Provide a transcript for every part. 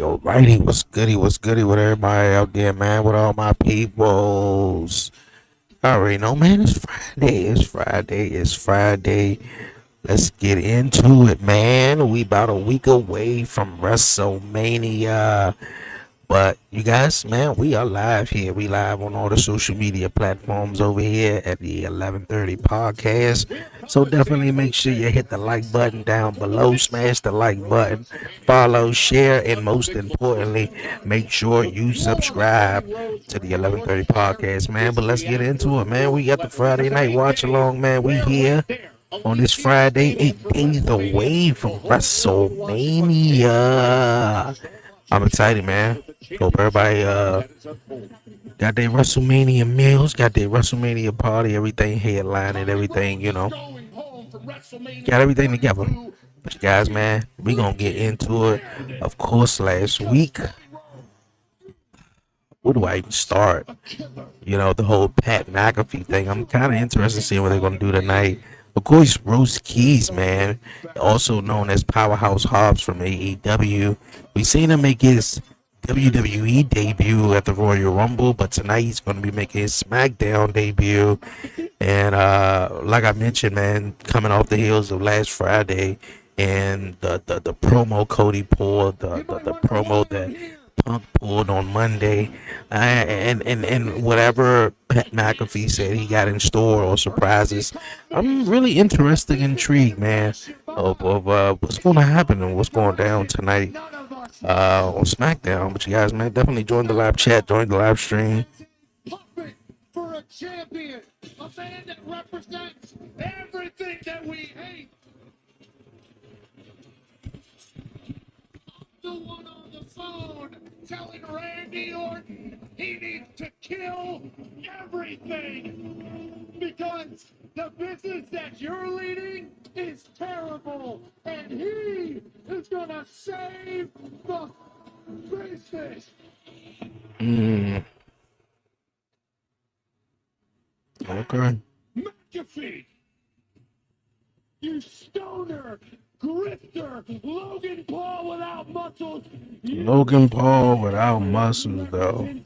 Alrighty. What's goody with everybody out there, man? With all my peoples. I already know, man. It's Friday. Let's get into it, man. We about a week away from WrestleMania. But you guys, man, we are live here. We live on all the social media platforms over here at the 11:30 podcast. So definitely make sure you hit the like button down below. Smash the like button, follow, share, and most importantly, make sure you subscribe to the 11:30 podcast, man. But let's get into it, man. We got the Friday night watch along, man. We here on this Friday, 8 days away from WrestleMania. I'm excited, man. Hope everybody got their WrestleMania meals, got their WrestleMania party, everything headlining, everything, got everything together. But you guys, man, we gonna get into it. Of course, last week, where do I even start? The whole Pat McAfee thing. I'm kind of interested to see what they're gonna do tonight. Of course, Royce Keys, man, also known as Powerhouse Hobbs from AEW. We seen him make his WWE debut at the Royal Rumble, but tonight he's going to be making his SmackDown debut. And like I mentioned, man, coming off the heels of last Friday and the promo Cody pulled, the promo that Punk pulled on Monday, and whatever Pat McAfee said he got in store or surprises, I'm really interested, intrigued, man, of what's going to happen and what's going down tonight on SmackDown. But you guys, man, definitely join the live chat, join the live stream. For a champion, a man that represents everything that we hate. The one on the phone telling Randy Orton he needs to kill everything because the business that you're leading is terrible and he is gonna save the business. Okay. McAfee, you stoner, grifter, Logan Paul without muscles. Logan Paul without muscles, though. And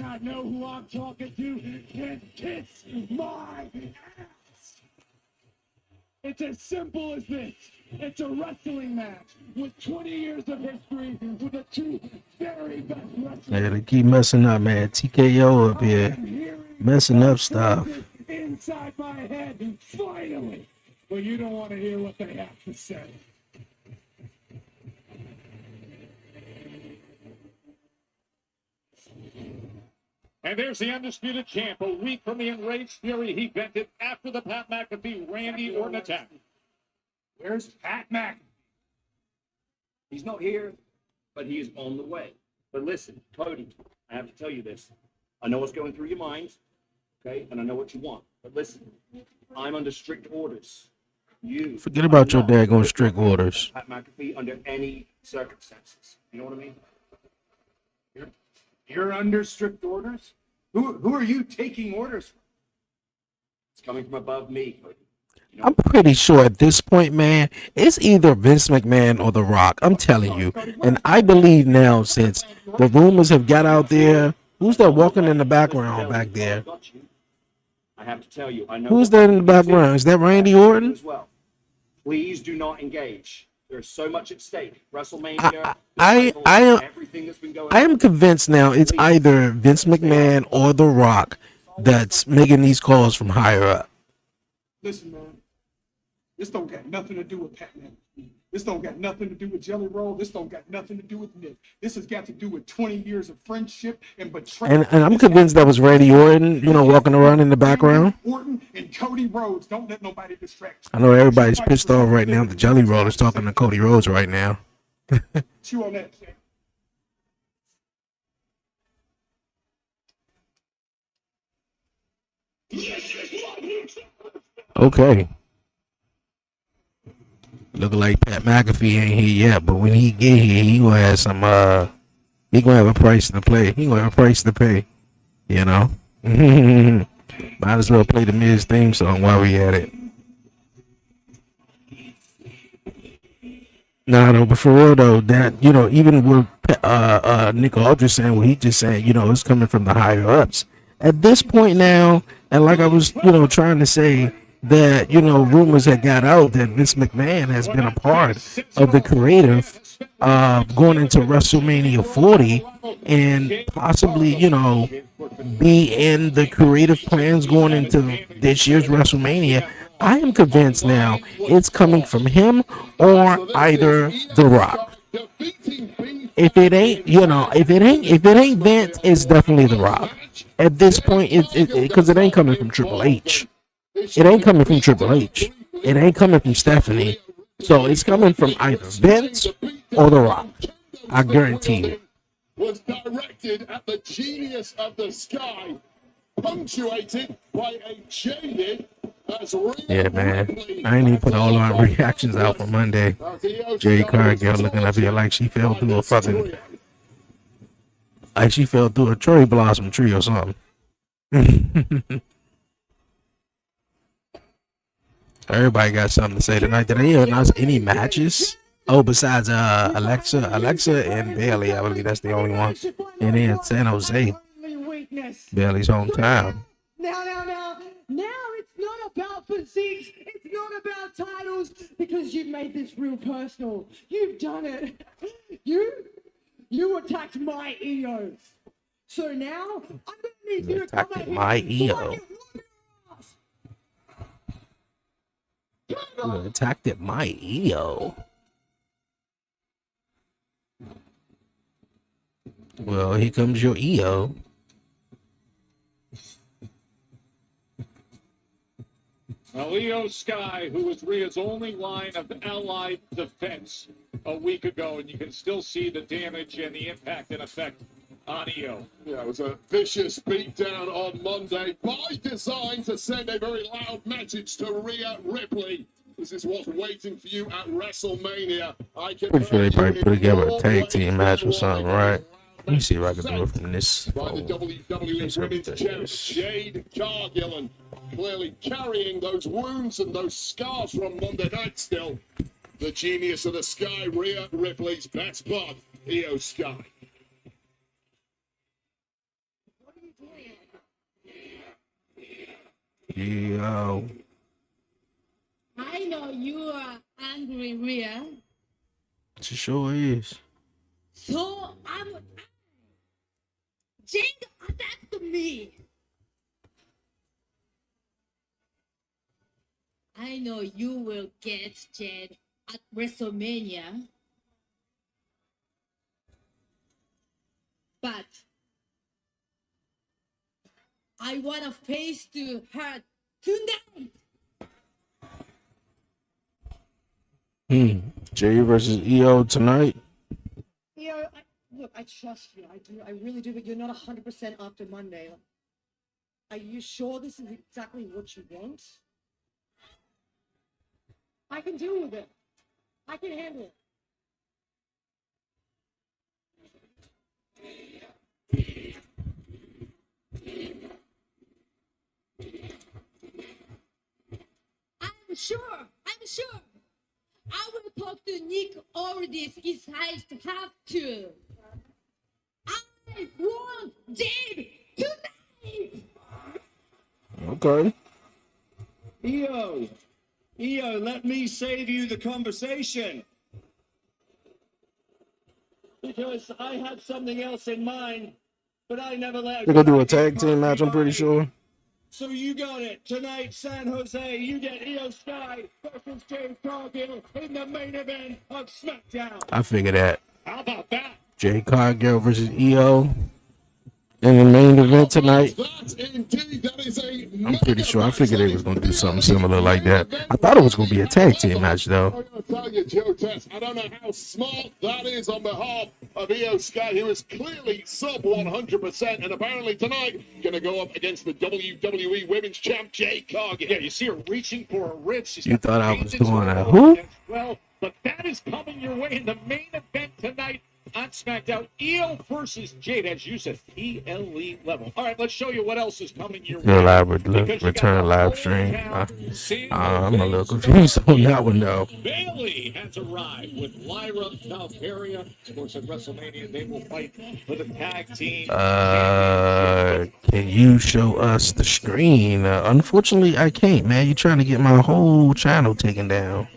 I know who I'm talking to can kiss my ass. It's as simple as this. It's a wrestling match with 20 years of history with the two very best wrestlers. Yeah, they keep messing up, man. TKO up here, messing up stuff. Inside my head, finally. But you don't want to hear what they have to say. And there's the undisputed champ. A week from the enraged fury he vented after the Pat McAfee Randy Orton attack. Where's Pat McAfee? He's not here, but he is on the way. But listen, Cody, I have to tell you this. I know what's going through your mind, okay? And I know what you want. But listen, I'm under strict orders. You forget about your daggone strict orders. Pat McAfee under any circumstances. You know what I mean? You're under strict orders? Who are you taking orders from? It's coming from above me, Cody. I'm pretty sure at this point, man, it's either Vince McMahon or The Rock. I'm telling you. And I believe now, since the rumors have got out there, who's that walking in the background back there? I have to tell you, I know. Who's that in the background? Is that Randy Orton? As well. Please do not engage. There's so much at stake. WrestleMania, I, I am everything that's been going I on. am convinced now it's either Vince McMahon or The Rock that's making these calls from higher up. Listen, man, this don't got nothing to do with Pac-Man. This don't got nothing to do with Jelly Roll. This don't got nothing to do with Nick. This has got to do with 20 years of friendship and betrayal. And I'm convinced that was Randy Orton, you know, walking around in the background. Orton and Cody Rhodes. Don't let nobody distract you. I know everybody's pissed off right now. The Jelly Roll is talking to Cody Rhodes right now. Chew on that, Jay. Okay. Looking like Pat McAfee ain't here yet, but when he get here, he gonna have some he gonna have a price to play. He gonna have a price to pay. You know? Might as well play the Miz theme song while we at it. Nah, no, but for real though, that, you know, even with Nick Aldridge saying what he just said, you know, it's coming from the higher ups. At this point now, and like I was, you know, trying to say, that, you know, rumors had got out that Vince McMahon has been a part of the creative going into WrestleMania 40 and possibly, you know, be in the creative plans going into this year's WrestleMania. I am convinced now it's coming from him or either The Rock. If it ain't, you know, if it ain't Vince, it's definitely The Rock. At this point, because it ain't coming from Triple H. It ain't coming from Triple H. It ain't coming from Stephanie. So it's coming from either Vince or The Rock. I guarantee it. Was directed at the genius of the sky, punctuated by a jaded Yeah, man. I ain't even put all our reactions out for Monday. Jerry Cargill looking up here like she fell through a fucking, like she fell through a cherry blossom tree or something. Everybody got something to say tonight. Did they announce any matches? Oh, besides Alexa and Bailey, I believe that's the only one. And then San Jose, Bailey's hometown. Now, it's not about physiques. It's not about titles, because you've made this real personal. You've done it. You attacked my EO. So now I'm gonna need you to come out here. My EO. You attacked at my EO. Well, here comes your EO. Leo Sky, who was Rhea's only line of allied defense a week ago, and you can still see the damage and the impact and effect on EO. Yeah, it was a vicious beatdown on Monday by design to send a very loud message to Rhea Ripley. This is what's waiting for you at WrestleMania. I can Pretty sure they probably put together a tag team match or something, right? Let me see if I can do it from this. By the WWE Women's Champ, Jade Cargill, clearly carrying those wounds and those scars from Monday night still. The genius of the sky, Rhea Ripley's best bud, Io Sky. Yo. I know you are angry, Rhea. She sure is. So Jade attacked me. I know you will get Jade at WrestleMania. But I want to face to her tonight. Jay versus EO tonight. EO, look, I trust you. I do. I really do. But you're not 100% after Monday. Are you sure this is exactly what you want? I can deal with it. I can handle it. I'm sure. I will talk to Nick Aldis if I have to. I want Jade tonight. Okay. EO, let me save you the conversation. because I had something else in mind, but I never let. They're gonna do a tag team match, I'm pretty sure. So you got it. Tonight, San Jose, you get Io Sky versus James Cargill in the main event of SmackDown. I figured that. How about that? Jay Cargill versus EO in the main event tonight. I'm pretty sure. I figured they was gonna do something similar like that. I thought it was gonna be a tag team match though. I don't know how smart that is on behalf of Io Sky, who is clearly sub 100%, and apparently tonight going to go up against the WWE Women's Champ Jay Cargill. Yeah, you see her reaching for a rib. She's You got thought I the was bandage doing a on who? as well, but that is coming your way in the main event tonight on SmackDown. Io versus Jade, as you said, PLE level. All right, let's show you what else is coming your Your way. live Because you got return the live whole stream. town, San I'm a little Jose confused on that one though. Bailey has arrived with Lyra Valkyria. Of course, at WrestleMania, they will fight for the tag team. Can you show us the screen? Unfortunately, I can't, man. You trying to get my whole channel taken down?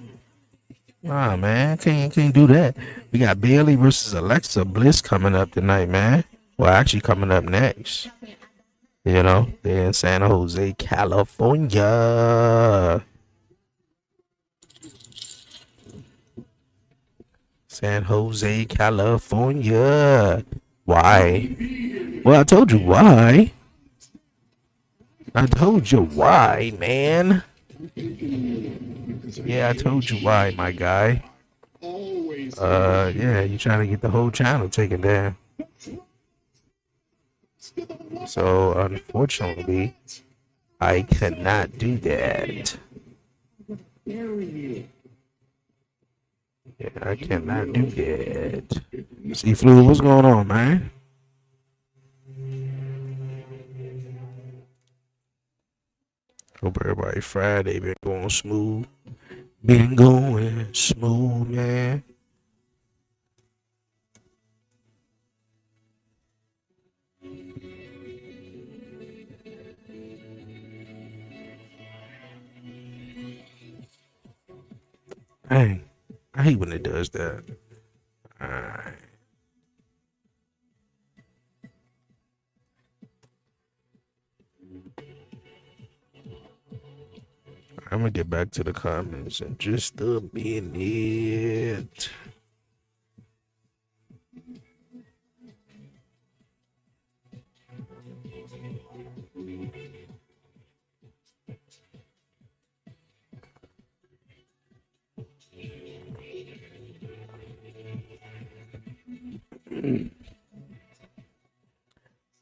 Nah, man, can't do that. We got Bailey versus Alexa Bliss coming up tonight, man. Well, actually coming up next. You know, they're in San Jose, California. San Jose, California. Why? Well, I told you why. I told you why, man. Yeah, I told you why, my guy. Yeah, you trying to get the whole channel taken down. So, unfortunately, I cannot do that. Yeah, I cannot do that. See, Flu, what's going on, man? Hope everybody Friday been going smooth. Been going smooth, man. Dang, I hate when it does that. Alright. I'm gonna get back to the comments in just a minute.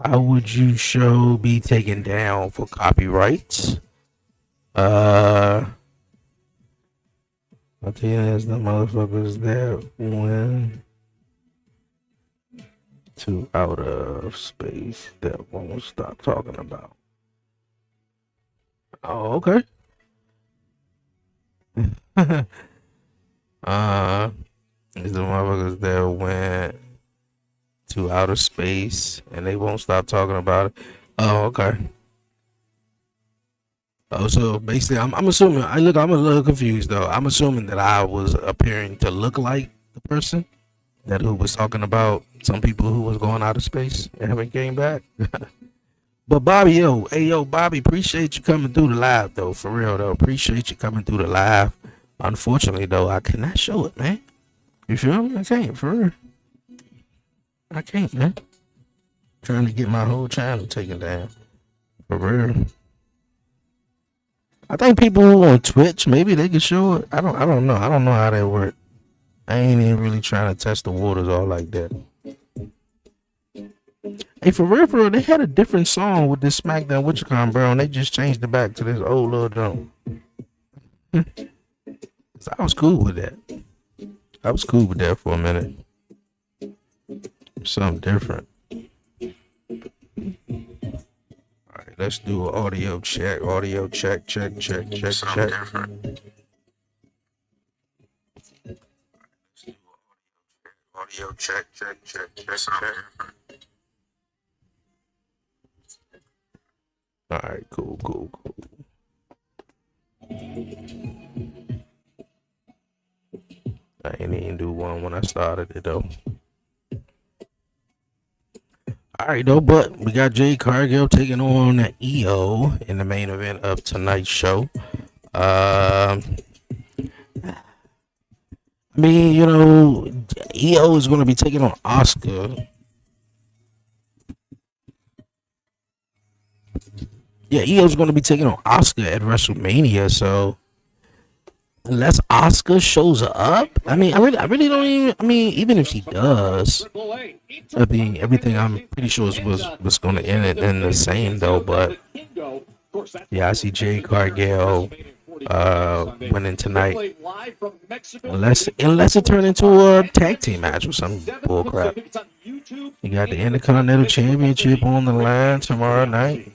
How would you show be taken down for copyrights? I tell you, there's the motherfuckers that went to outer space that won't stop talking about. Oh, okay. There's the motherfuckers that went to outer space and they won't stop talking about it. Oh, okay. Oh, so basically, I'm assuming. I'm a little confused though. I'm assuming that I was appearing to look like the person that who was talking about some people who was going out of space and haven't came back. But Bobby, yo, Bobby, appreciate you coming through the live though. For real though, appreciate you coming through the live. Unfortunately though, I cannot show it, man. You feel me? I can't, for real. I can't, man. Trying to get my whole channel taken down. For real. I think people who on Twitch, maybe they can show it. I don't know. I don't know how that works. I ain't even really trying to test the waters all like that. Hey, for real, they had a different song with this SmackDown WitcherCon, bro, and they just changed it back to this old little drum. So I was cool with that. I was cool with that for a minute. Something different. Alright, let's do an audio check. Audio check. Check. Different. Audio check. Alright, cool. I ain't even do one when I started it though. All right, though, but we got Jade Cargill taking on EO in the main event of tonight's show. I mean, you know, EO is going to be taking on Oscar. Yeah, EO is going to be taking on Oscar at WrestleMania. So unless Oscar shows up, I mean, I really don't even. I mean, even if she does, I mean, everything I'm pretty sure was going to end it in the same though. But yeah, I see Jade Cargill winning tonight, unless it turned into a tag team match or some bullcrap. You got the Intercontinental Championship on the line tomorrow night.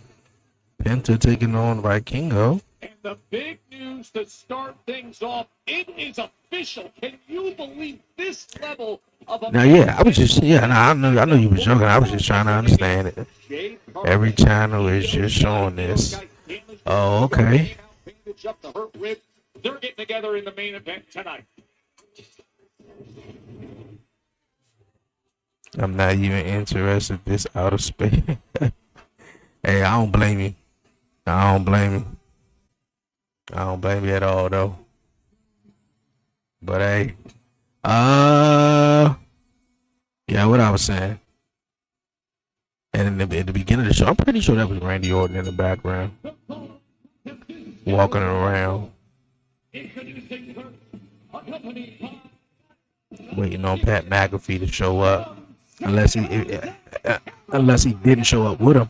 Penta taking on Vikingo. And the big news to start things off, it is official. Can you believe this level of a... Now, yeah, I was just, yeah, I know you was joking. I was just trying to understand it. Every channel is just showing this. Oh, okay. They're getting together in the main event tonight. I'm not even interested. This out of space. Hey, I don't blame you. I don't blame you. I don't blame you at all, though. But hey, yeah, what I was saying. And in the beginning of the show, I'm pretty sure that was Randy Orton in the background, walking around, waiting on Pat McAfee to show up, unless he didn't show up with him.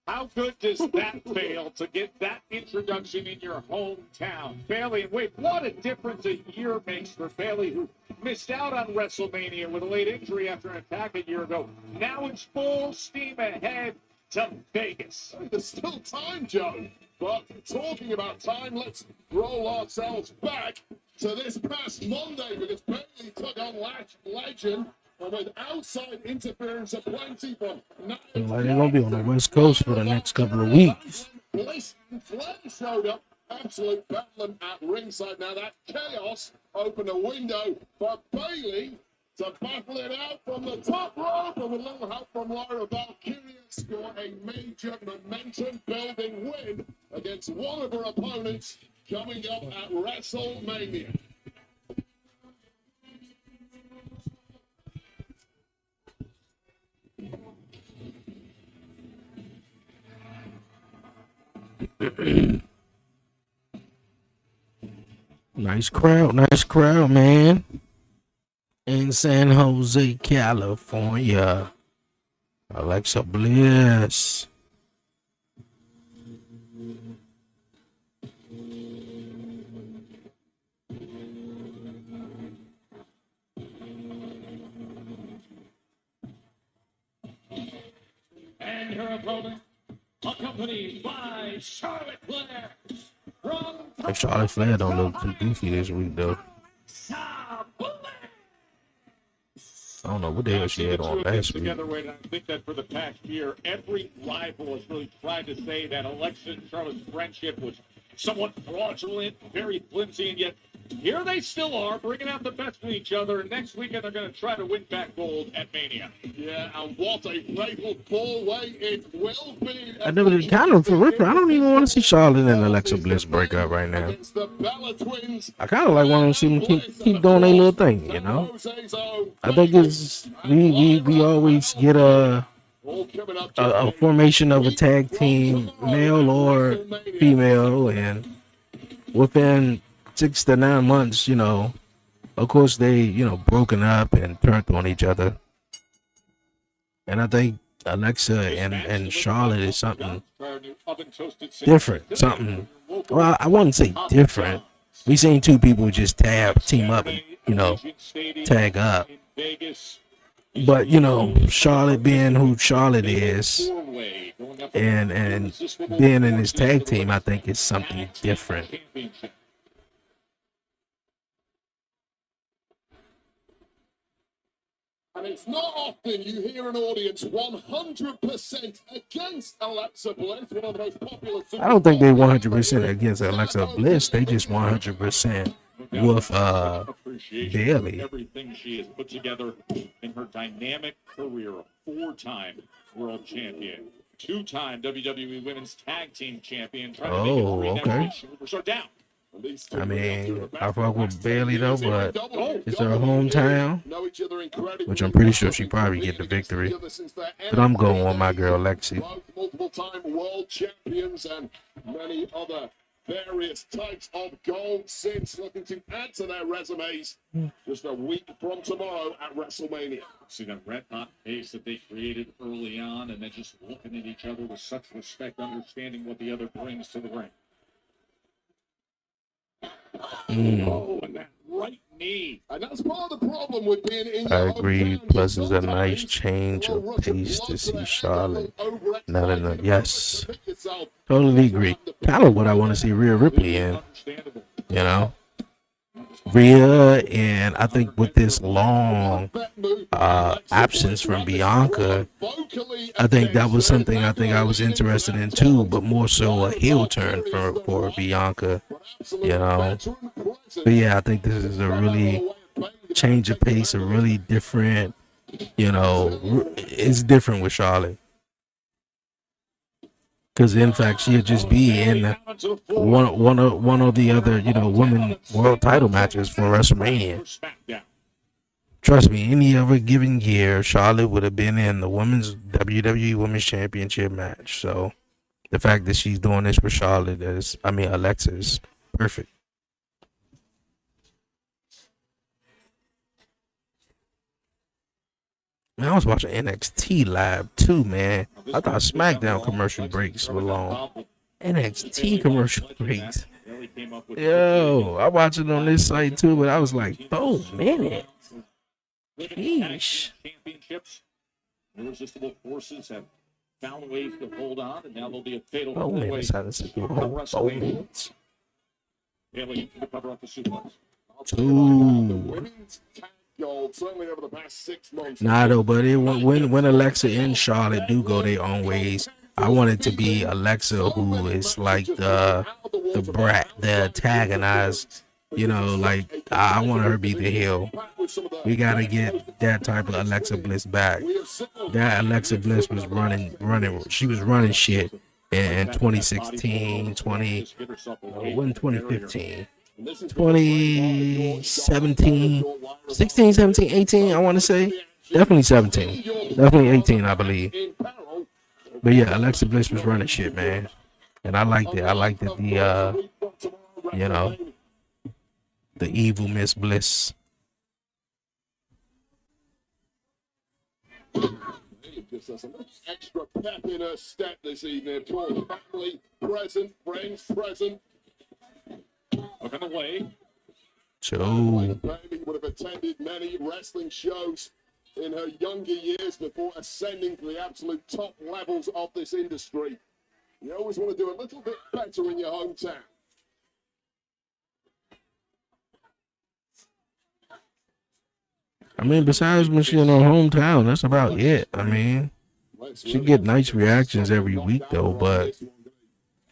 How good does that fail to get that introduction in your hometown? Bailey, and wait, what a difference a year makes for Bailey, who missed out on WrestleMania with a late injury after an attack a year ago. Now it's full steam ahead to Vegas. There's still time, Joe. But talking about time, let's roll ourselves back to this past Monday, because Bailey took on Legend. But with outside interference aplenty from Like they're gonna be on the West Coast for the next couple of weeks. Bliss and Flair showed up. Absolute bedlam at ringside. Now that chaos opened a window for Bailey to battle it out from the top rope, and with a little help from Laura Valkyria, score a major momentum-building win against one of her opponents coming up at WrestleMania. Nice crowd, man. In San Jose, California. Alexa Bliss. And her opponent, accompanied by Charlotte Flair. Like Charlotte Flair don't look too goofy this week, though. I don't know what the hell she had on last week. I think that for the past year, every rival has really tried to say that Alexa and Charlotte's friendship was somewhat fraudulent, flimsy, and yet here they still are, bringing out the best in each other. And next weekend, they're going to try to win back gold at Mania. Yeah, and what a fatal four-way it will be. I never did kind of for real. I don't even want to see Charlotte and Alexa Bliss break up right now. I kind of like want to see them keep doing their little thing, you know. I think it's we always get a formation of a tag team, male or female, and within 6 to 9 months, you know, of course they, you know, broken up and turned on each other. And I think Alexa and Charlotte is something different. Something, well, I wouldn't say different. We seen two people just team up and, you know, tag up. But, you know, Charlotte being who Charlotte is and being in this tag team, I think is something different. And it's not often you hear an audience 100% against Alexa Bliss, one of the most popular. I don't think they 100% against Alexa Bliss. They just 100% with appreciation Bailey. for everything she has put together in her dynamic career. A 4-time world champion, 2-time WWE Women's Tag Team Champion. Trying to make it 3 okay. next week. We're so down. I mean, I fuck with Bailey though, but it's her hometown, which I'm pretty sure she probably get the victory. But I'm going with my girl Lexi. Multiple-time world champions and many other various types of gold since looking to add to their resumes just a week from tomorrow at WrestleMania. See that red hot pace that they created early on, and then just looking at each other with such respect, understanding what the other brings to the ring. Oh, and that right knee. And that's part of the problem with being in I your agree. hometown. Plus, it's a nice change of pace to see Charlotte. Not in the yes, totally agree. Kind of what I want to see Rhea Ripley in. You know, Rhea, and I think with this long absence from Bianca, I think that was something I was interested in too, but more so a heel turn for Bianca. You know, but yeah, I think this is a really change of pace, a really different. You know, it's different with Charlotte. Because in fact, she'll just be in one of the other, you know, women world title matches for WrestleMania. Trust me, any other given year, Charlotte would have been in the women's WWE Women's Championship match. So the fact that she's doing this with Charlotte Alexa is perfect. Man, I was watching NXT live too, man. I thought SmackDown commercial breaks were long. NXT commercial breaks. Yo, I watched it on this site too, but I was like, 4 minutes. Sheesh. Championships. Irresistible forces have found ways to hold on, and now there'll be a fatal 4 minutes. How does it do? 4 minutes. Bailey to cover up the suplex. 2. Gold, certainly over the past 6 months. Nah, though, but when Alexa and Charlotte do go their own ways, I want it to be Alexa who is like the brat, the antagonized. You know, like I want her to be the heel. We gotta get that type of Alexa Bliss back. That Alexa Bliss was running. She was running shit in 2016, 2015. 2017, 16, 17, 18, I want to say. Definitely 17. Definitely 18, I believe. But yeah, Alexa Bliss was running shit, man. And I liked it. I liked it. You know, the evil Miss Bliss. Just has some extra pep in her step this evening. Of course, family present, friends present. Look on the way. Joe. Bailey would have attended many wrestling shows in her younger years before ascending to the absolute top levels of this industry. You always want to do a little bit better in your hometown. I mean, besides when she in her hometown, that's about it. I mean, she get nice reactions every week though, but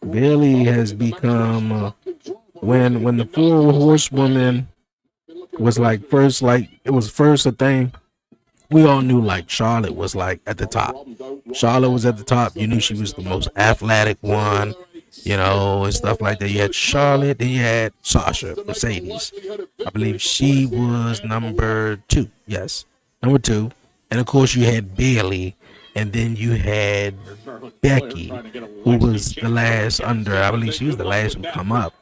Bailey has become when the 4 horsewomen was like first, like it was first a thing. We all knew like Charlotte was like at the top. Charlotte was at the top. You knew she was the most athletic one, you know, and stuff like that. You had Charlotte, then you had Sasha, Mercedes. I believe she was number 2. Yes, number 2. And of course you had Bailey, and then you had Becky, who was the last under. I believe she was the last to come up.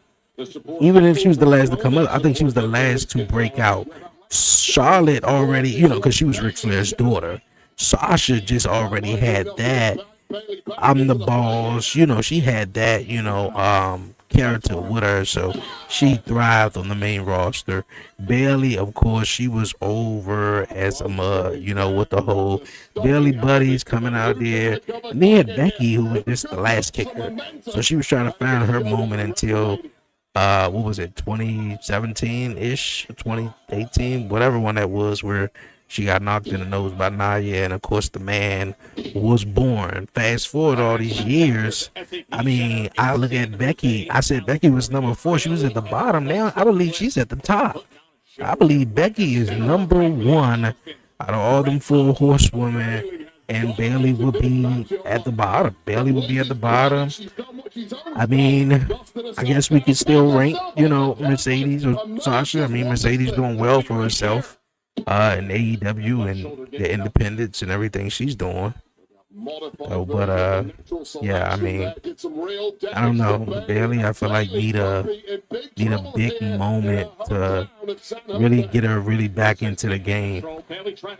Even if she was the last to come up, I think she was the last to break out. Charlotte already, you know, because she was Ric Flair's daughter. Sasha just already had that. I'm the boss, you know, she had that, you know, character with her, so she thrived on the main roster. Bailey, of course, she was over as a mud, you know, with the whole Bailey buddies coming out there. And then you had Becky, who was just the last kicker, so she was trying to find her moment until what was it, 2017-ish, 2018, whatever one that was, where She got knocked in the nose by Nia, and of course the man was born. Fast forward all these years. I mean, I look at Becky. I said Becky was number 4. She was at the bottom. Now I believe she's at the top. I believe Becky is number 1 out of all them 4 horsewomen, and Bailey will be at the bottom. Bailey will be at the bottom. I mean, I guess we could still rank, Mercedes or Sasha. I mean, Mercedes doing well for herself in AEW and the independents and everything she's doing. Yeah, I mean, I don't know, Bailey. I feel like need a big moment to really get her really back into the game,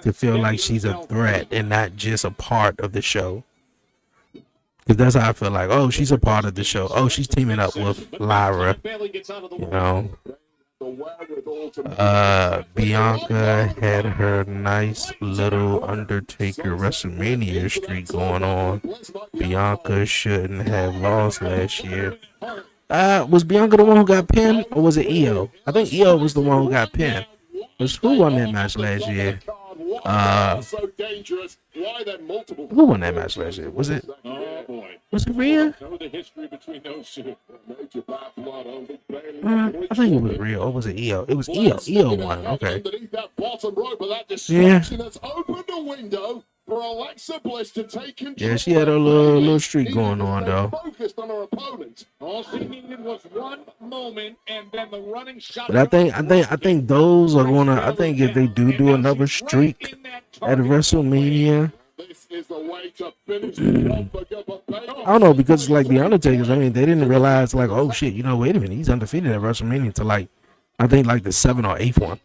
to feel like she's a threat and not just a part of the show. Because that's how I feel like, oh, she's a part of the show. Oh, she's teaming up with Lyra. Bianca had her nice little Undertaker WrestleMania streak going on. Bianca shouldn't have lost last year. Was Bianca the one who got pinned, or was it Io? I think Io was the one who got pinned. Who won that match last year? Who won that match last year? Was it? Was it Rhea? I think it was Rhea. Or was it Io? It was Io. Io won. Okay. Yeah. Yeah, she had a little streak going on though. But I think those are gonna. I think if they do another streak at WrestleMania, I don't know, because like the Undertakers, I mean, they didn't realize like, oh shit, wait a minute, he's undefeated at WrestleMania until like, I think like the 7th or 8th one.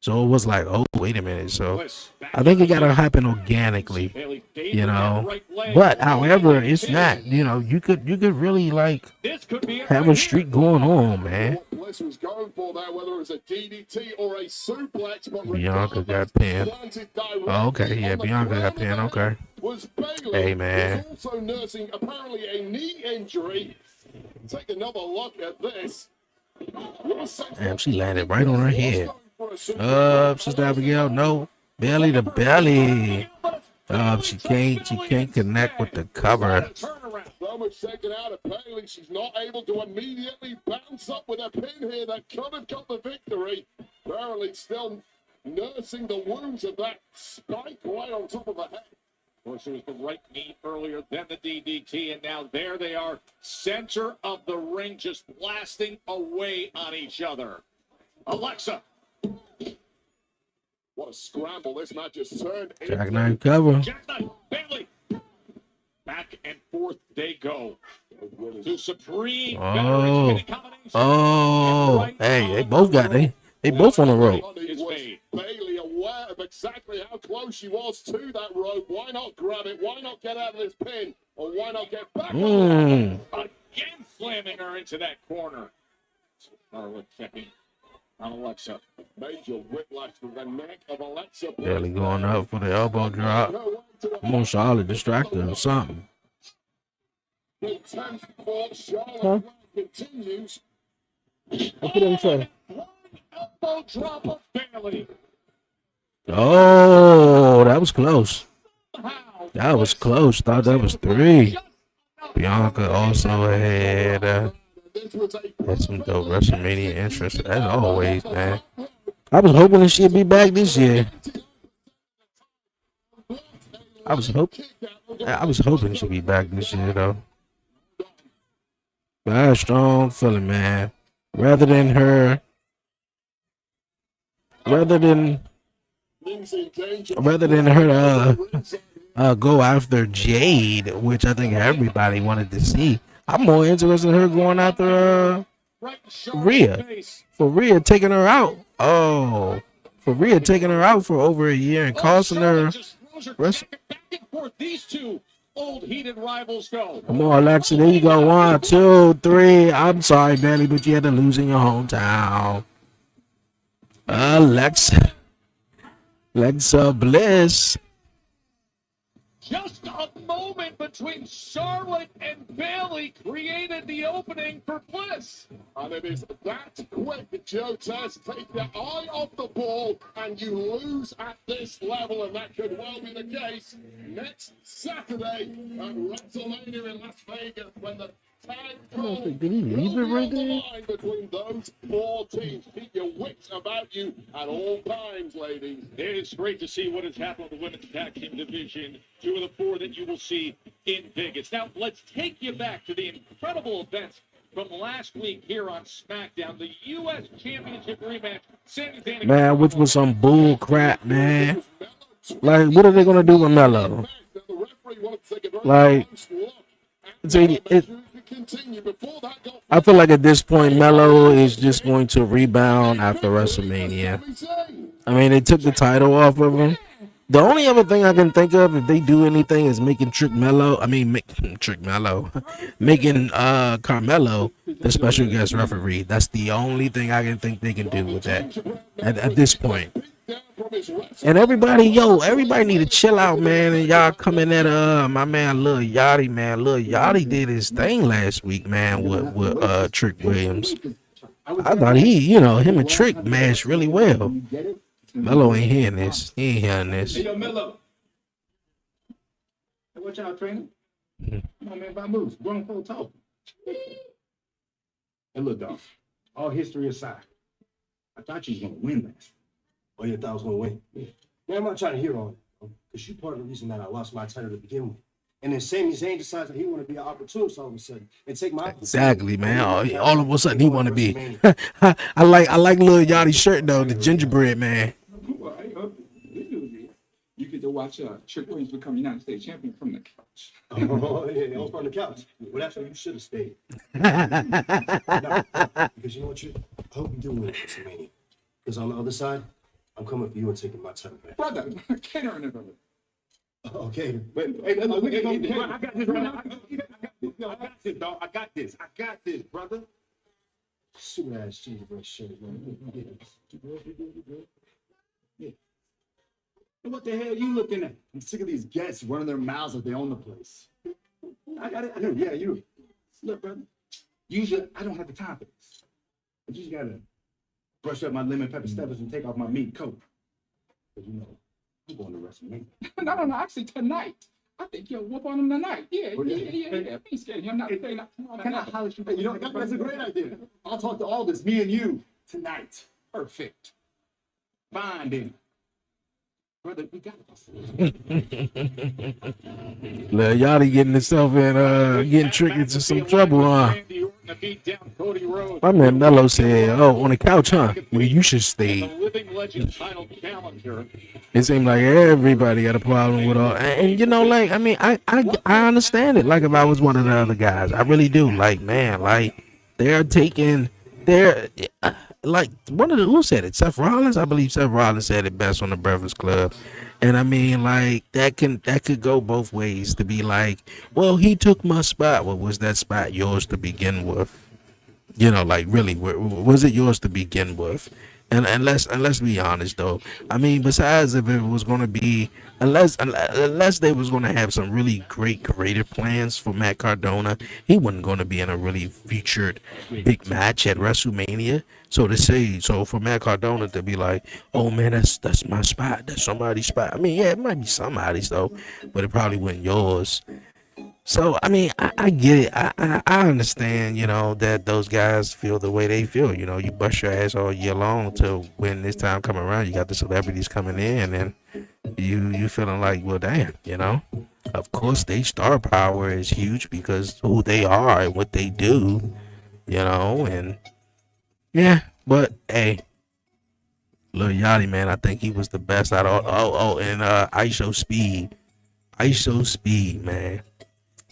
So it was like, oh, wait a minute. So I think it gotta happen organically, But however, it's not. You could really like have a streak going on, man. Bianca got pinned. Oh, okay, yeah, Bianca got pinned. Okay. Hey, man. Also nursing apparently a knee injury. Take another look at this. Damn, she landed right on her head. Sister Abigail, no. Belly to belly. She can't connect with the cover. So much taken out of Bailey. She's not able to immediately bounce up with a pin here that could have got the victory. Apparently still nursing the wounds of that spike right on top of her head. Of course, it was the right knee earlier, then the DDT, and now there they are, center of the ring, just blasting away on each other. Alexa. What a scramble this match has turned. Jackknife cover. Jackknife, Bailey. Back and forth they go. To Supreme. Oh, hey, they both on the rope. Bailey aware of exactly how close she was to that rope. Why not grab it? Why not get out of this pin? Or why not get back on again, slamming her into that corner. Charlotte checking on Alexa. Major whiplash to the neck of Alexa. Barely going up for the elbow drop. Come on, Charlotte, distract her or something. The 10th court, Charlotte continues. What did he say? Elbow drop of Bailey. Oh, that was close. That was close. Thought that was 3. Bianca also had some dope WrestleMania entrance as always, man. I was hoping that she'd be back this year. I was hoping she'd be back this year though. But I had a strong feeling, man. Rather than her go after Jade, which I think everybody wanted to see. I'm more interested in her going after Rhea. For Rhea taking her out. Oh, for Rhea taking her out for over a year and costing her. These two old heated rivals go. Come on, Alexa. There you go. 1, 2, 3. I'm sorry, Bailey, but you had to lose in your hometown. Alexa Bliss. Just a moment between Charlotte and Bailey created the opening for Bliss. And it is that quick, Joe Test. Take your eye off the ball and you lose at this level, and that could well be the case next Saturday at WrestleMania in Las Vegas when the tag goal Did he leave it will be right on the there? line between those four teams. Keep your wits about you at all times, ladies. It is great to see what has happened with the women's tag team division. 2 of the 4 that you will see in Vegas. Now, let's take you back to the incredible events from last week here on SmackDown. The U.S. Championship rematch. Sami Zayn and Man, which was some bull crap, man. Like, what are they gonna do with Melo? Like, I feel like at this point, Melo is just going to rebound after WrestleMania. I mean, they took the title off of him. The only other thing I can think of if they do anything is making Carmelo the special guest referee. That's the only thing I can think they can do with that at this point. And everybody need to chill out, man. And y'all coming at my man Lil Yachty, man. Lil Yachty did his thing last week, man, with Trick Williams. I thought him and Trick mashed really well. Melo ain't hearing this. He ain't hearing this. Hey, yo, Melo. Hey, watch out, trainer. Come on, man, by moves. Grown folk talk. Hey, look, dog. All history aside, I thought you was going to win last. Oh, you thought I was going to win? Yeah. Man, I'm not trying to hear all that. Because you part of the reason that I lost my title to begin with. And then Sami Zayn decides that he want to be an opportunist all of a sudden and take my exactly, man. All of a sudden he want to be. I like Lil Yachty's shirt though, the gingerbread man. You get to watch Trick Williams become United States champion from the couch. Oh, yeah, I was from the couch. Well, that's where you should have stayed. No, because you know what, Trick? I hope you do win WrestleMania. Because on the other side, I'm coming for you and taking my title back. Brother, catering it, brother. Okay. Hey, I got this, brother. I got this, dog. I got this, brother. Super ass gingerbread shirt, man. Yeah. And what the hell are you looking at? I'm sick of these guests running their mouths like they own the place. I got it. I know. Yeah, you. Look, brother. Usually, I don't have the time for this. I just gotta brush up my lemon pepper steppers and take off my meat coat. Because, you know, I'm going to WrestleMania. No. Actually, tonight. I think you'll whoop on him tonight. Yeah. Be scared. I'm not saying that. Can I holler at you? You know, that's a great idea. I'll talk to Aldous, me and you, tonight. Perfect. Fine, then. Brother, we got this. Lil Yachty getting himself in, getting tricked into some trouble, huh? My man Melo said, "Oh, on the couch, huh? Well, you should stay." It seemed like everybody had a problem with all, and you know, like I understand it. Like if I was one of the other guys, I really do. Like man, like they're like one of the who said it? Seth Rollins, I believe Seth Rollins said it best on the Breakfast Club. And I mean, like that could go both ways. To be like, well, he took my spot. Well, was that spot yours to begin with? You know, like really, was it yours to begin with? And let's be honest though. I mean, besides if it was going to be, unless they was going to have some really great creative plans for Matt Cardona, he wasn't going to be in a really featured big match at WrestleMania. So for Matt Cardona to be like, oh man, that's my spot, that's somebody's spot. I mean, yeah, it might be somebody's though, but it probably wasn't yours. So I mean, I get it. I understand, you know, that those guys feel the way they feel. You know, you bust your ass all year long till when this time come around, you got the celebrities coming in, and you feeling like, well, damn, you know. Of course, their star power is huge because who they are and what they do, you know, and yeah. But hey, Lil Yachty, man, I think he was the best out of and ISO Speed, man.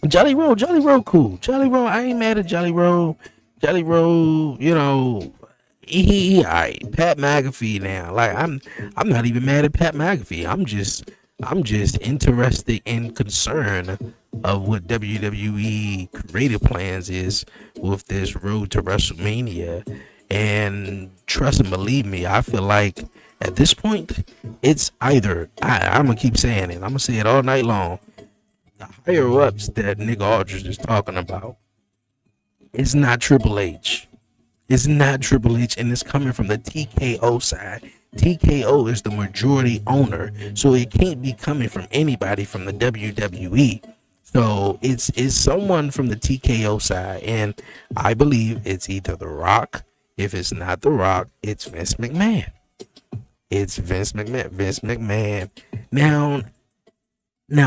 Jelly Roll cool. Jelly Roll, I ain't mad at Jelly Roll. Jelly Roll, you know, he alright. Pat McAfee now. Like I'm not even mad at Pat McAfee. I'm just interested and concerned of what WWE creative plans is with this road to WrestleMania. And trust and believe me, I feel like at this point, it's either I'm gonna keep saying it. I'm gonna say it all night long. higher ups that Nick Aldridge is talking about, it's not Triple H. It's not Triple H, and it's coming from the TKO side. TKO is the majority owner, so it can't be coming from anybody from the WWE. So it's someone from the TKO side, and I believe it's either The Rock. If it's not The Rock, it's Vince McMahon. It's Vince McMahon. Vince McMahon. Now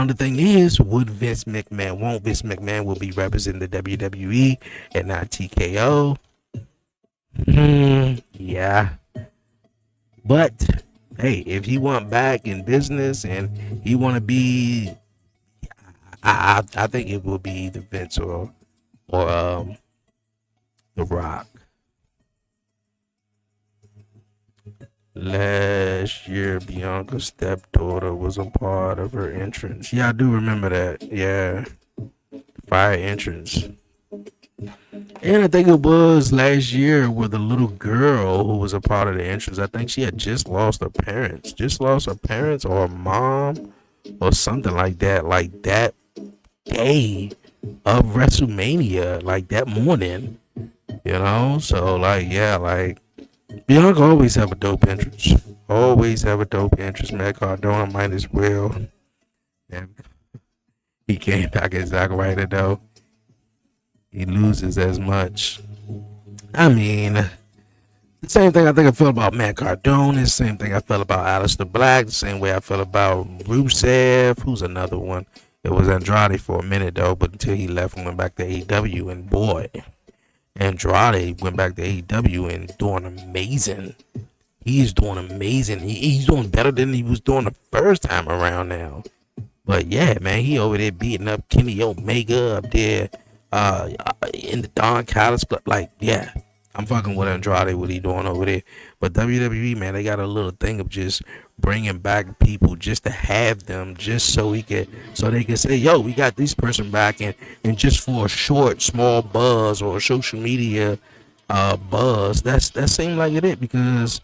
the thing is, would Vince McMahon won't Vince McMahon will be representing the WWE and not TKO? Yeah. But hey, if he want back in business and he want to be, I think it will be either Vince or The Rock. Last year, Bianca's stepdaughter was a part of her entrance. Yeah, I do remember that. Yeah, fire entrance. And I think it was last year with the little girl who was a part of the entrance. I think she had just lost her parents. Or her mom or something like that. Like that day of WrestleMania, like that morning. You know? So like, yeah, like Bianca always have a dope entrance. Matt Cardona might as well. And he came back as Zack Ryder though. He loses as much. I mean, the same thing I think I felt about Matt Cardona, the same thing I felt about Aleister Black, the same way I felt about Rusev. Who's another one? It was Andrade for a minute though, but until he left and went back to AEW, and boy, Andrade went back to AEW and doing amazing. He's doing amazing. He's doing better than he was doing the first time around now. But yeah, man, he over there beating up Kenny Omega up there. In the Don Callis Club, like, yeah, I'm fucking with Andrade, what he doing over there. But WWE, man, they got a little thing of just bringing back people just to have them, just so they can say, yo, we got this person back, and just for a short, small buzz or a social media buzz, that seemed like it, because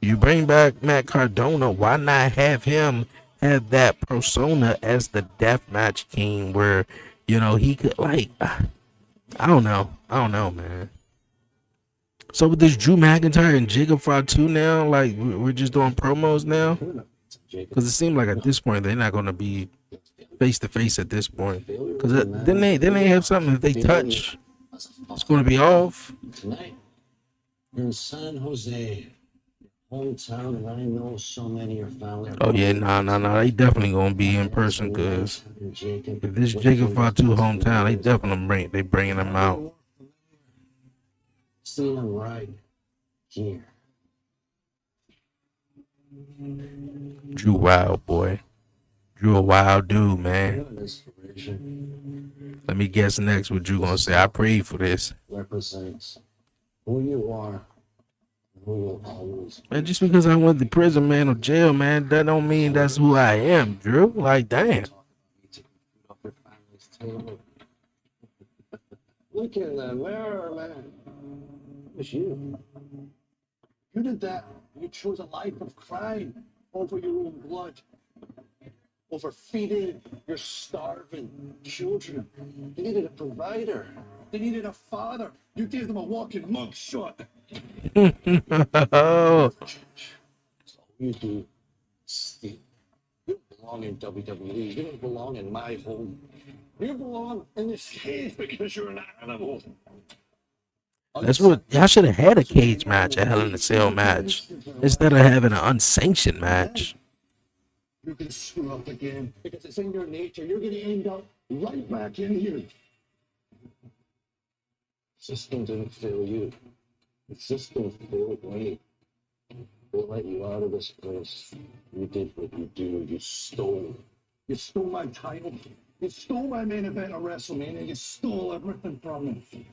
you bring back Matt Cardona, why not have him have that persona as the deathmatch king, where he could, like, I don't know, man. So with this Drew McIntyre and Jacob Fatu now, like, we're just doing promos now? Because it seemed like at this point they're not going to be face to face at this point. Because then they have something, if they touch, it's going to be off. Tonight, you're in San Jose, hometown, and I know so many are family. Oh yeah, nah. They definitely gonna be in person, cause if this Jacob Fatu hometown, they definitely bringing them out. Seeing them right here. Drew wild, boy. Drew a wild dude, man. Let me guess next what Drew gonna say. I prayed for this. Represents who you are. Man, just because I went to prison, man, or jail, man, that don't mean that's who I am, Drew. Like, damn. Look in the mirror, man. It's you. You did that. You chose a life of crime over your own blood, over feeding your starving children. They needed a provider. They needed a father. You gave them a walking mugshot. You do steal. You don't belong in WWE. You don't belong in my home. You belong in this cage because you're an animal. That's what y'all should have had, a cage match, a Hell in a Cell match, instead of having an unsanctioned match. You're gonna screw up again because it's in your nature. You're gonna end up right back in here. System didn't fail you. The system failed me. We'll let you out of this place. You did what you do. You stole. You stole my title. You stole my main event of WrestleMania. You stole everything from me.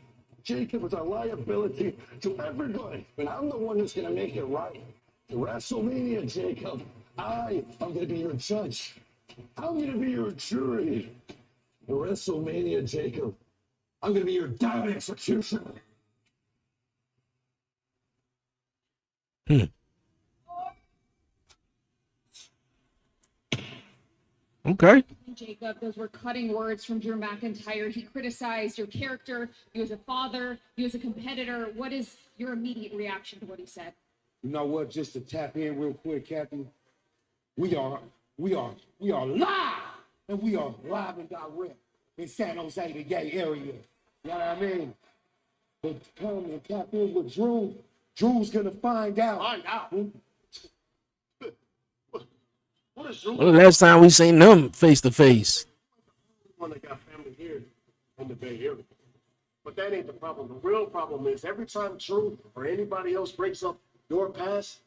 Jacob was a liability to everybody, and I'm the one who's going to make it right. WrestleMania, Jacob, I am going to be your judge. I'm going to be your jury. WrestleMania, Jacob, I'm going to be your damn executioner. Okay. Jacob, those were cutting words from Drew McIntyre. He criticized your character, you as a father, you as a competitor. What is your immediate reaction to what he said? You know what? Just to tap in real quick, Captain. We are live, and we are live and direct in San Jose, the gay area. You know what I mean? But come and tap in with Drew. Drew's gonna find out. Find out. What is Drew? When the last time we seen them face to face? One that got family here in the Bay Area. But that ain't the problem. The real problem is every time Drew or anybody else breaks up your past,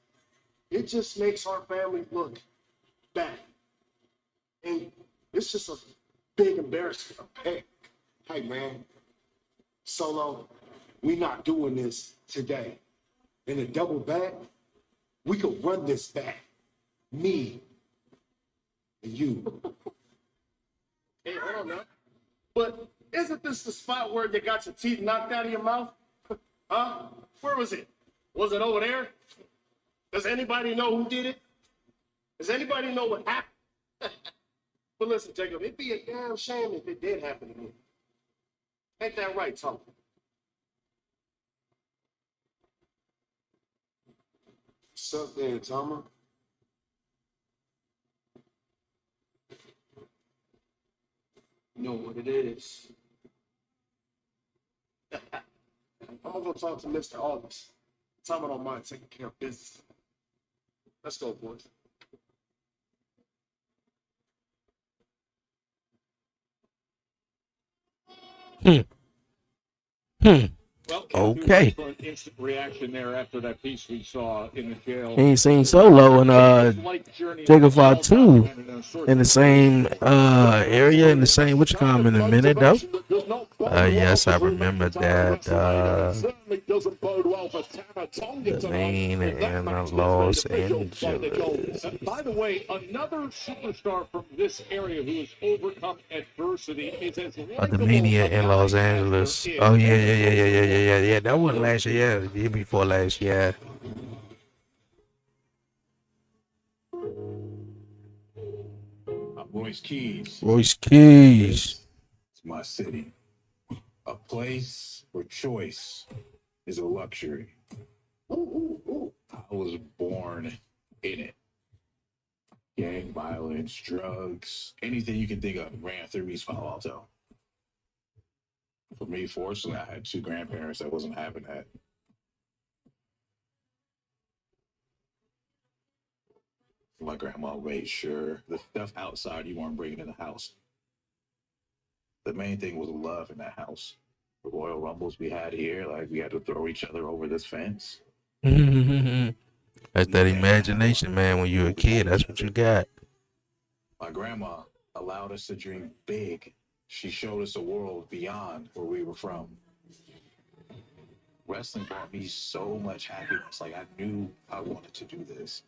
it just makes our family look bad. And it's just a big embarrassment. Hey man, Solo, we not doing this today. In a double back, we could run this back. Me and you. Hey, hold on now. But isn't this the spot where you got your teeth knocked out of your mouth? Huh? Where was it? Was it over there? Does anybody know who did it? Does anybody know what happened? But listen, Jacob, it'd be a damn shame if it did happen to me. Ain't that right, Tom? What's up there, Tom? You know what it is. I'm gonna go talk to Mr. August. Tom don't mind taking care of business. Let's go, boys. Well, Okay. for an instant reaction there after that piece we saw in the jail. He ain't seen Solo and Jacob Fatu in the same area, in the same which come in a minute though. Yes, I remember that. The main in Los Angeles. By the way, another superstar from this area who has overcome adversity is as The Mania in Los Angeles. Oh yeah. That wasn't last year. Yeah, the year before last year. I'm Royce Keys. Royce Keys. It's my city. A place where choice is a luxury. I was born in it. Gang violence, drugs, anything you can think of ran through East Palo Alto. For me, fortunately, I had two grandparents that wasn't having that. My grandma made sure the stuff outside you weren't bringing in the house. The main thing was love in that house. The Royal Rumbles we had here, like we had to throw each other over this fence. That's that imagination, man. When you're a kid, that's what you got. My grandma allowed us to dream big. She showed us a world beyond where we were from. Wrestling brought me so much happiness. Like I knew I wanted to do this.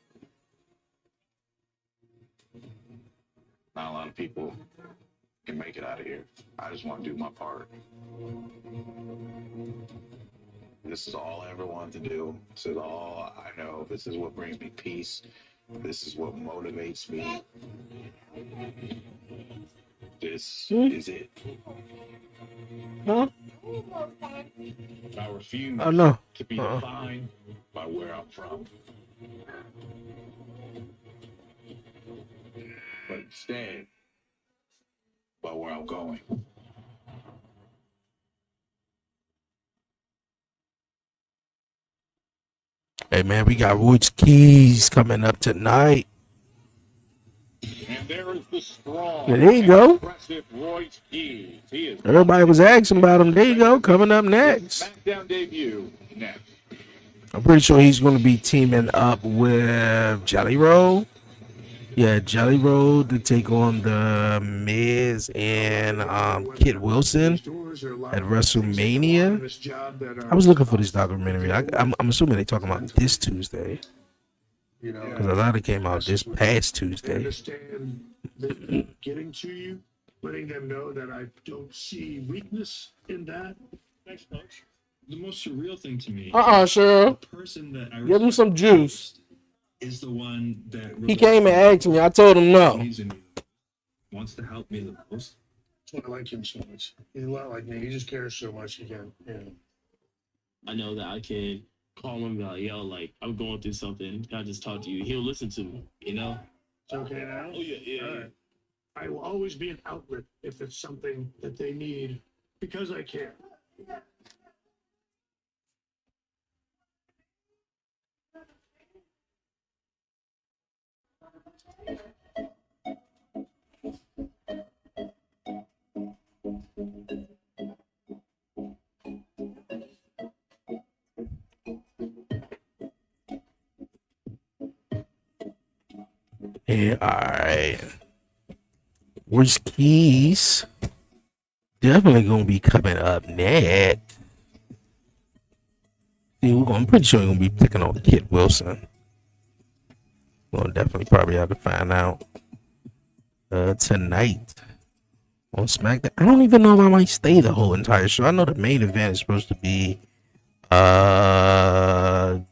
Not a lot of people can make it out of here. I just want to do my part. This is all I ever wanted to do. This is all I know. This is what brings me peace. This is what motivates me. This is it. Huh? I refuse No. to be defined by where I'm from. But instead, by where I'm going. Hey man, we got Royce Keys coming up tonight. And there is the strong, Yeah, there you go. impressive Royce Keys. He is Everybody was asking about him. There you go, coming up next. SmackDown debut next. I'm pretty sure he's going to be teaming up with Jelly Roll. Yeah, Jelly Roll to take on the Miz and Kid Wilson at WrestleMania. I was looking for this documentary. I'm assuming they're talking about this Tuesday. Because I thought it came out this past Tuesday. Understand getting to you, letting them know that I don't see weakness in that. Thanks, Coach. The most surreal thing to me. Cheryl. The person that I Give him some juice. is the one that He came and asked me. I told him no. wants to help me the most. That's why I like him so much. He's a lot like me. He just cares so much. Again, yeah. I know that I can call him and be like, yo, like, I'm going through something. Can I just talk to you? He'll listen to me, you know? It's okay now? Oh, yeah. All right. I will always be an outlet if it's something that they need because I care. Yeah, alright. Royce Keys definitely gonna be coming up next. See, I'm pretty sure we're gonna be picking on Kid Wilson. We'll definitely probably have to find out tonight on SmackDown. I don't even know if I might stay the whole entire show. I know the main event is supposed to be the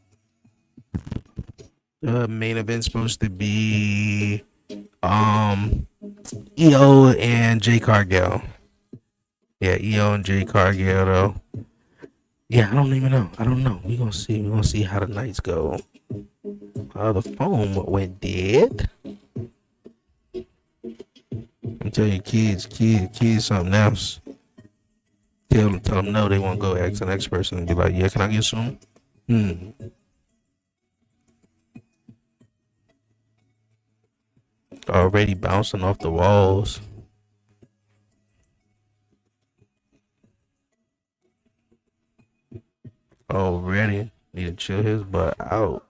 main event's supposed to be EO and Jay Cargill. Yeah, EO and Jay Cargill though. Yeah, I don't even know. I don't know. We're gonna see how the nights go. The phone went dead. I'm telling you, kids, something else. Tell them no, they won't go ask the next person and be like, yeah, can I get some? Already bouncing off the walls. Already need to chill his butt out.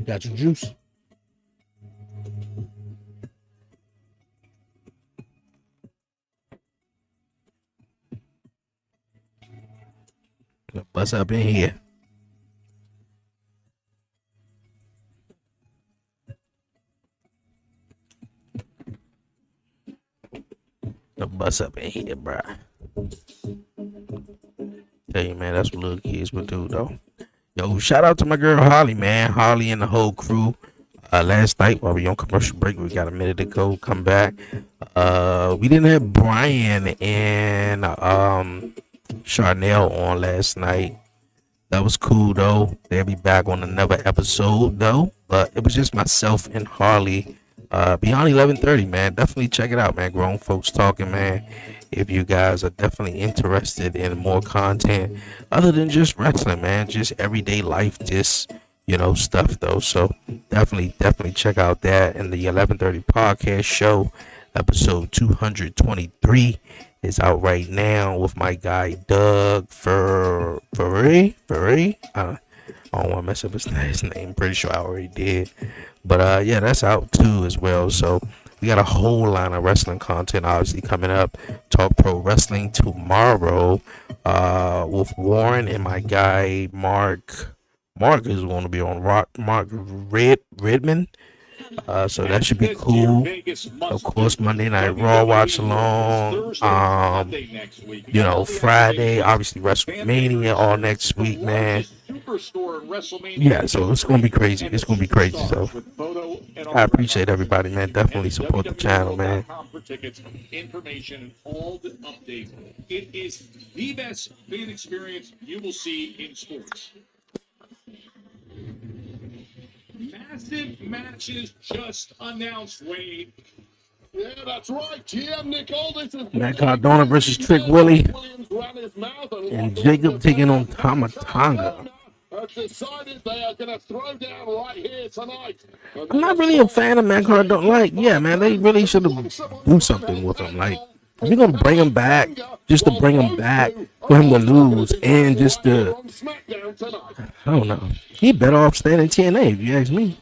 Got your juice? Bust up in here. Bust up in here, bruh. Tell you, man, that's what little kids would do, though. Yo, shout out to my girl Holly, man. Holly and the whole crew. Last night while we on commercial break, we got a minute to go. Come back. We didn't have Brian and Charnel on last night. That was cool though. They'll be back on another episode though. But it was just myself and Harley. Beyond 11:30, man. Definitely check it out, man. Grown folks talking, man. If you guys are definitely interested in more content other than just wrestling, man, just everyday life, just stuff though. So definitely check out that. And the 11:30 podcast show, episode 223, is out right now with my guy Doug Ferrari. I don't want to mess up his name. Pretty sure I already did. But yeah, that's out too as well. So we got a whole line of wrestling content obviously coming up. Talk Pro Wrestling tomorrow with Warren and my guy Mark. Mark is going to be on Mark Redman. So that should be cool. Of course, Monday Night Raw watch along. Friday, obviously WrestleMania all next week, man. Yeah, so it's gonna be crazy. So I appreciate everybody, man. Definitely support the channel, man. For tickets, information, and all the updates. It is the best fan experience you will see in sports. Massive matches just announced, Wade. Yeah, that's right. GM Nick Aldis is Matt Cardona versus Trick Willie. And Jacob taking on Tamatanga. Decided they are going to throw down right here tonight. I'm not really a fan of Matt Cardona. Yeah, man, they really should have do something with him. If you're going to bring him back, just to bring him back for him to lose and just to, I don't know. He better off staying in TNA if you ask me.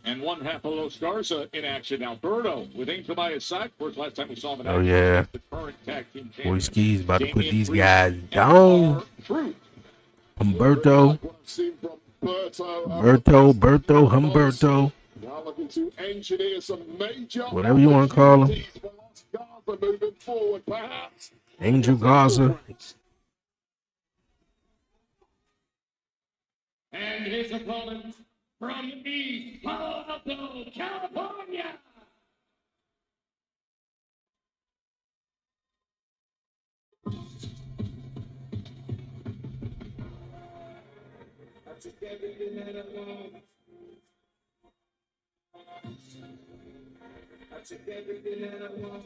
And one half of Los Garza in action. Alberto with Angel by his side. Of course, last time we saw him in action. Oh, yeah. The current tag team Royce Keys about to put these guys down. Humberto. Humberto. Now looking to engineer some major Whatever you want to call him. opportunities for Los Garza moving forward, perhaps. Angel Garza. And his opponent from East Palo Alto, California. That's everything that I want. That's everything that I want.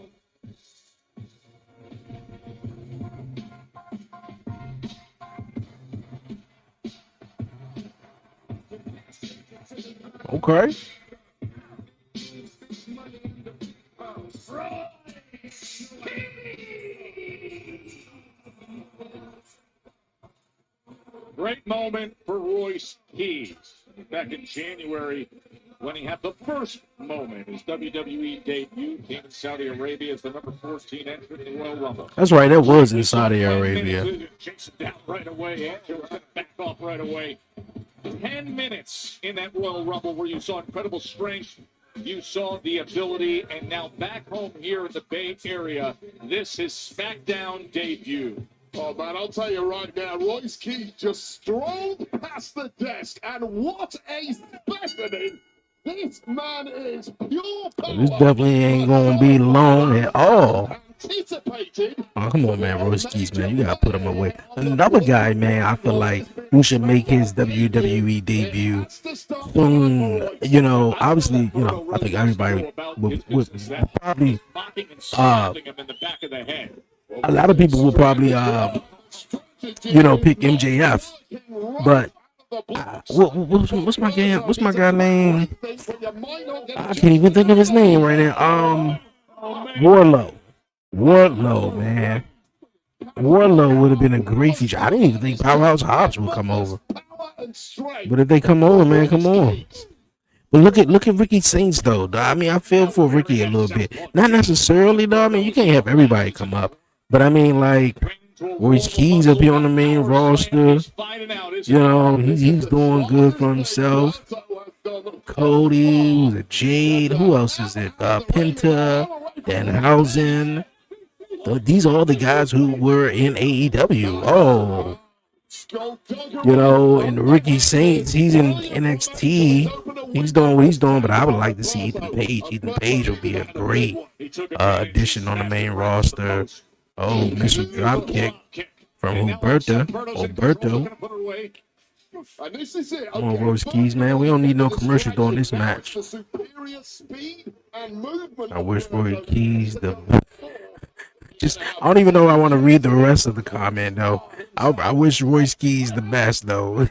Okay. Great moment for Royce Keys back in January when he had the first moment. His WWE debut came in Saudi Arabia as the number 14 entrant in the Royal Rumble. That's right. That was in Saudi Arabia. Chase him down right away. Angel was going to back off right away. 10 minutes in that Royal Rumble where you saw incredible strength. You saw the ability, and now back home here in the Bay Area, this is SmackDown debut. Oh, man, I'll tell you right now, Royce Keys just strolled past the desk, and what a specimen! This man is pure power. This definitely ain't going to be long at all. Anticipated. Oh, come on, man. Royce Keys, man. You got to put him away. Another guy, man, I feel like who should make his WWE debut soon. You know, obviously, you know, I think everybody would probably, a lot of people will probably, you know, pick MJF. But what's my guy name? I can't even think of his name right now. Wardlow, man. Wardlow would have been a great feature. I didn't even think Powerhouse Hobbs would come over. But if they come over, man, come on. But look at Ricky Saints though. I mean, I feel for Ricky a little bit. Not necessarily though. I mean, you can't have everybody come up. But I mean, like Royce Keys up here on the main roster. You know, he's doing good for himself. Cody, who's it? Jade, who else is it? Penta, Danhausen. These are all the guys who were in AEW. Oh, you know, and Ricky Saints, he's in NXT. He's doing what he's doing, but I would like to see Ethan Page. Ethan Page would be a great addition on the main roster. Oh, missile dropkick from Humberto. Come on, Royce Keys, man. We don't need no commercial during this match. I wish Royce Keys the... I don't even know if I want to read the rest of the comment, though. I wish Royce Keys the best, though.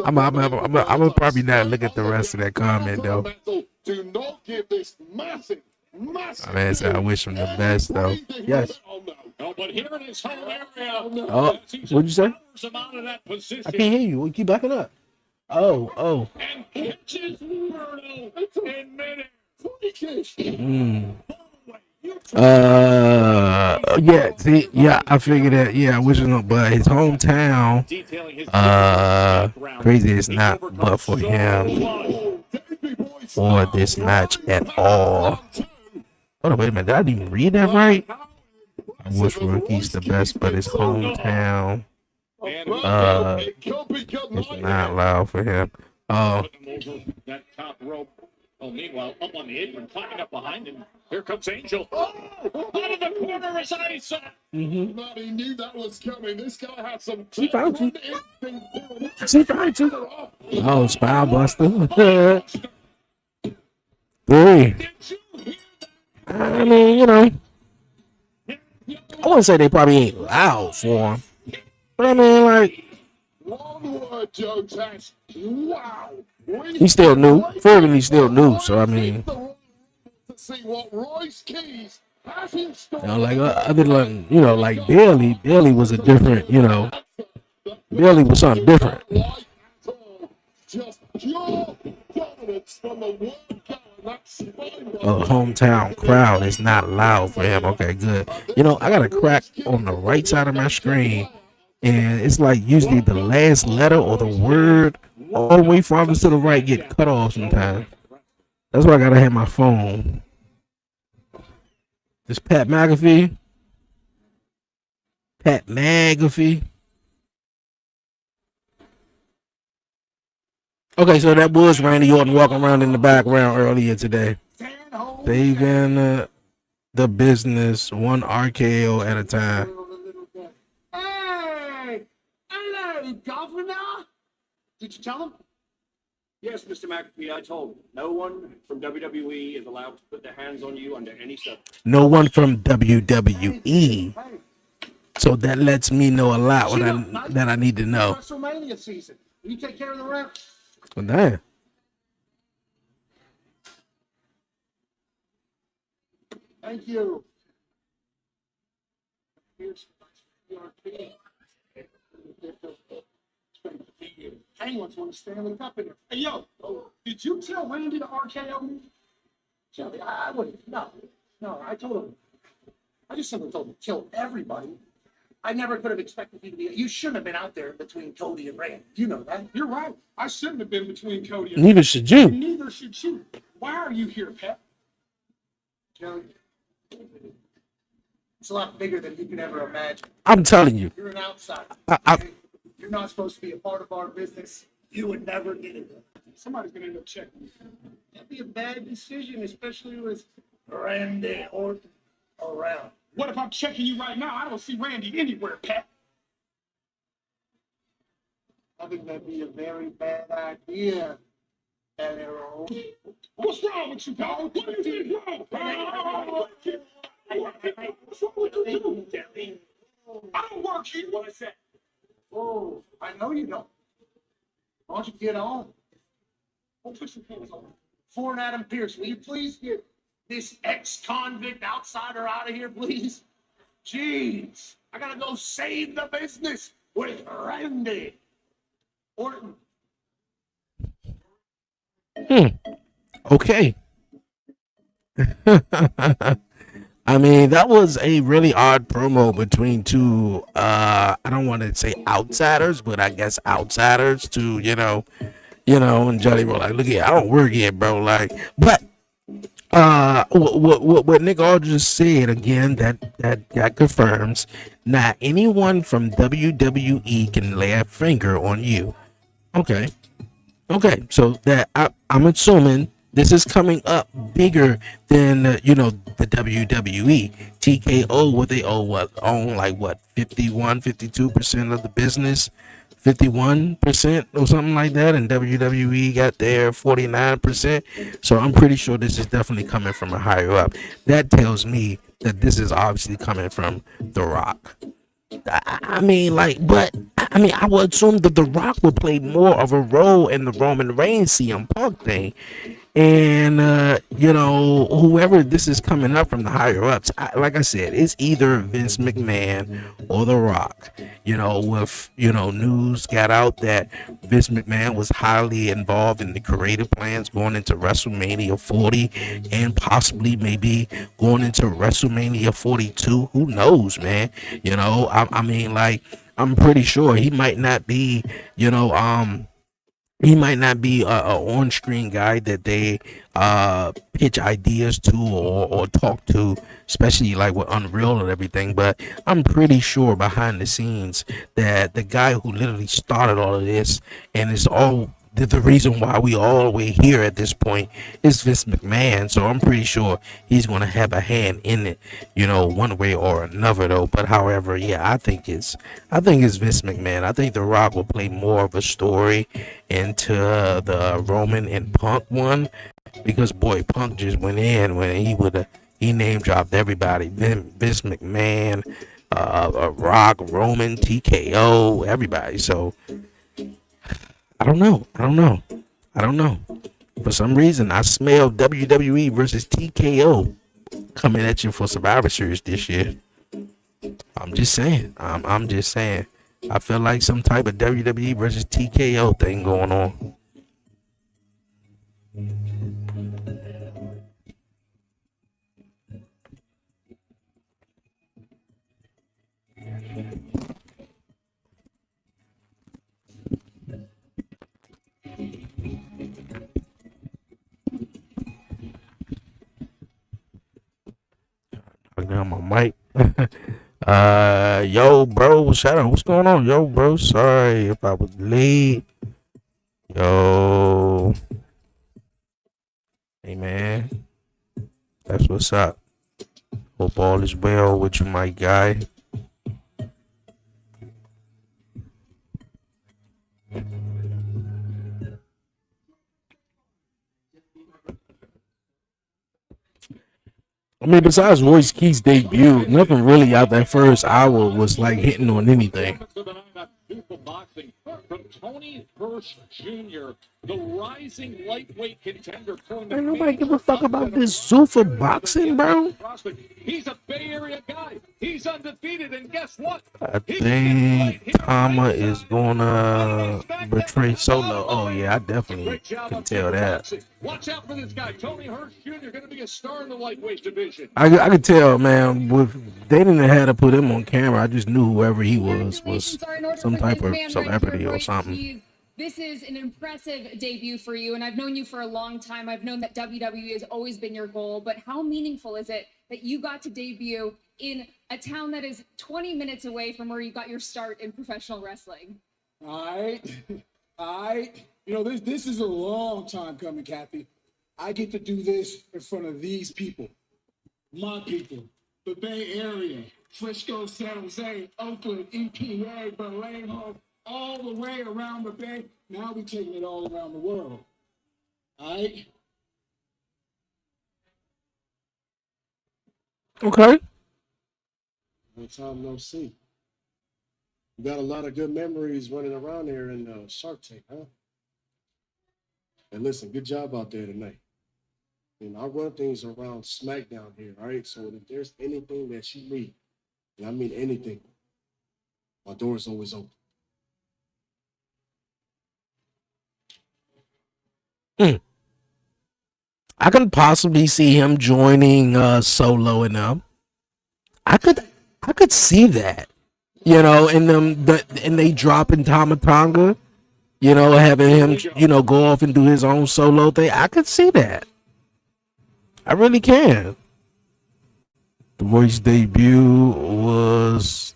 I'm gonna probably not look at the rest of that comment, though. I mean, I wish him the best, though. Yes. But here in his home area, oh, what'd you say? I can't hear you. Keep backing up. Oh. And catches Murdo in minute. Yeah, I figured that. Yeah, I wish him, but his hometown, crazy it's not, but for him, for this match at all. Hold on, wait a minute. Did I even read that right? I wish Ricky's the best, but his hometown, it's not allowed for him. That top rope. Oh, meanwhile, up on the apron, climbing up behind him. Here comes Angel. Oh, out of the corner is ice. He knew that was coming. This guy had some. She found you. Oh, Spy Buster. Three. I mean, you know, I wouldn't say they probably ain't loud for him, but I mean, like, one word, Joe Tax. Wow. He's still new. Ferguson still new, so I mean, see what Royce Keys has in store. You know, like other than like Bailey was a different, Bailey was something different. Just pure dominance from the one guy. Hometown crowd is not loud for him. Okay, good. I got a crack on the right side of my screen, and it's like usually the last letter or the word all the way farther to the right get cut off sometimes. That's why I gotta have my phone. This Pat McAfee. Pat McAfee. Okay, so that was Randy Orton walking around in the background earlier today. Saving the business one RKO at a time. Hey, hello, Governor. Did you tell him? Yes, Mr. McAfee, I told him. No one from WWE is allowed to put their hands on you under any subject. No one from WWE. So that lets me know a lot that I need to know. WrestleMania season. You take care of the ref. Well, damn. Thank you. Here's PRP. Anyone want to stand it up in there? Hey, yo, did you tell Randy to RKO me? Jelly, I wouldn't. No, I told him. I just simply told him to kill everybody. I never could have expected you to be. You shouldn't have been out there between Cody and Randy. You know that. You're right. I shouldn't have been between Cody and Neither should you. Neither should you. Why are you here, Pat? Jelly, it's a lot bigger than you can ever imagine. I'm telling you. You're an outsider. I You're not supposed to be a part of our business. You would never get it. Somebody's going to end up checking. That'd be a bad decision, especially with Randy Orton around. What if I'm checking you right now? I don't see Randy anywhere, Pat. I think that'd be a very bad idea. What's wrong with you, dog? What do you think wrong? What's wrong with you, too? I don't work here. What is that? Oh, I know you don't. Why don't you get on? Put your hands on. Foreign Adam Pierce, will you please get this ex-convict outsider out of here, please? Jeez, I gotta go save the business with Randy Orton. Okay. I mean, that was a really odd promo between two I don't want to say outsiders, but I guess outsiders to, and Johnny were like, look here, I don't work here, bro. Like, but what Nick Aldridge said again, that confirms not anyone from WWE can lay a finger on you. Okay, so that I'm assuming this is coming up bigger than the WWE. TKO, what they own like 52% of the business, 51% or something like that, and WWE got their 49%. So I'm pretty sure this is definitely coming from a higher up. That tells me that this is obviously coming from The Rock. I would assume that The Rock would play more of a role in the Roman Reigns CM Punk thing. And, whoever this is coming up from the higher ups, like I said, it's either Vince McMahon or The Rock. With, news got out that Vince McMahon was highly involved in the creative plans going into WrestleMania 40 and possibly maybe going into WrestleMania 42. Who knows, man? I'm pretty sure he might not be, he might not be a on-screen guy that they pitch ideas to or talk to, especially like with Unreal and everything. But I'm pretty sure behind the scenes that the guy who literally started all of this and is all the reason why we all the way here at this point is Vince McMahon. So I'm pretty sure he's going to have a hand in it, one way or another though. But however, yeah, I think it's Vince McMahon. I think The Rock will play more of a story into the Roman and Punk one, because boy, Punk just went in when he name dropped everybody. Vince McMahon, Rock, Roman, TKO, everybody. So I don't know. For some reason, I smell WWE versus TKO coming at you for Survivor Series this year. I'm just saying. I'm just saying. I feel like some type of WWE versus TKO thing going on. turn down my mic. Yo, bro, shout out. What's going on, yo, bro? Sorry if I was late. Yo, hey man, that's what's up. Hope all is well with you, my guy. I mean, besides Royce Keys' debut, nothing really out that first hour was like hitting on anything. Boxing from Tony Hirsch Jr., the rising lightweight contender. Ain't nobody give a fuck about this Zuffa boxing, bro. He's a Bay Area guy. He's undefeated, and guess what? I think Tama is gonna betray Solo. Oh yeah, I definitely can tell that. Watch out for this guy, Tony Hirsch Jr., going to be a star in the lightweight division. I could tell, man. They didn't have to put him on camera. I just knew whoever he was some type of celebrity or something. This is an impressive debut for you, and I've known you for a long time. I've known that WWE has always been your goal, but how meaningful is it that you got to debut in a town that is 20 minutes away from where you got your start in professional wrestling? All right. You know, this is a long time coming, Kathy. I get to do this in front of these people, my people, the Bay Area, Frisco, San Jose, Oakland, EPA, Vallejo, all the way around the Bay. Now we're taking it all around the world. All right? Okay. Long time no see. You got a lot of good memories running around here in Shark Tank, huh? And listen, good job out there tonight. And I run things around SmackDown here, all right? So if there's anything that you need, and I mean anything, my door is always open. I can possibly see him joining Solo and them. I could see that. You know, and they dropping Tama Tonga, you know, having him, you know, go off and do his own solo thing. I could see that. I really can. The Royce debut was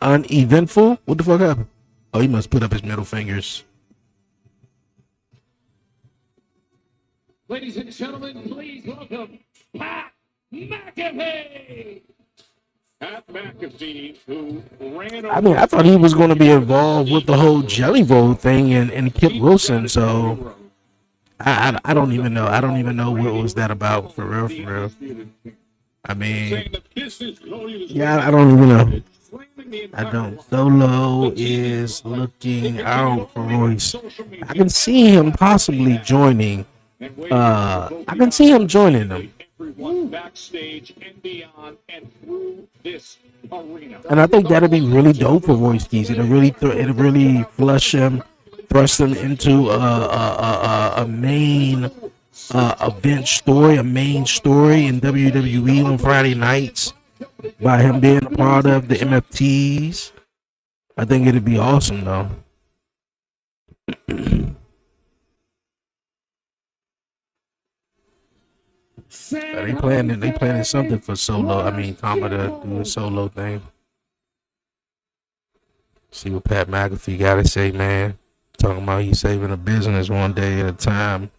uneventful. What the fuck happened? Oh, he must put up his middle fingers. Ladies and gentlemen, please welcome Pat McAfee. Pat McAfee, who ran over... I mean, I thought he was going to be involved with the whole Jelly Roll thing and Kip Wilson, so I don't even know. I don't even know what was that about, for real, for real. I mean, yeah, I don't even know. I don't. Solo is looking out for Royce. I can see him possibly joining. I can see him joining them. Backstage and beyond and through this arena. And I think that'd be really dope for Royce Keys. It'll really thrust him into a main event story, a main story in WWE on Friday nights by him being a part of the MFTs. I think it'd be awesome though. They planning something for Solo. I mean, Tama to do a solo thing. See what Pat McAfee got to say, man. Talking about he's saving a business one day at a time.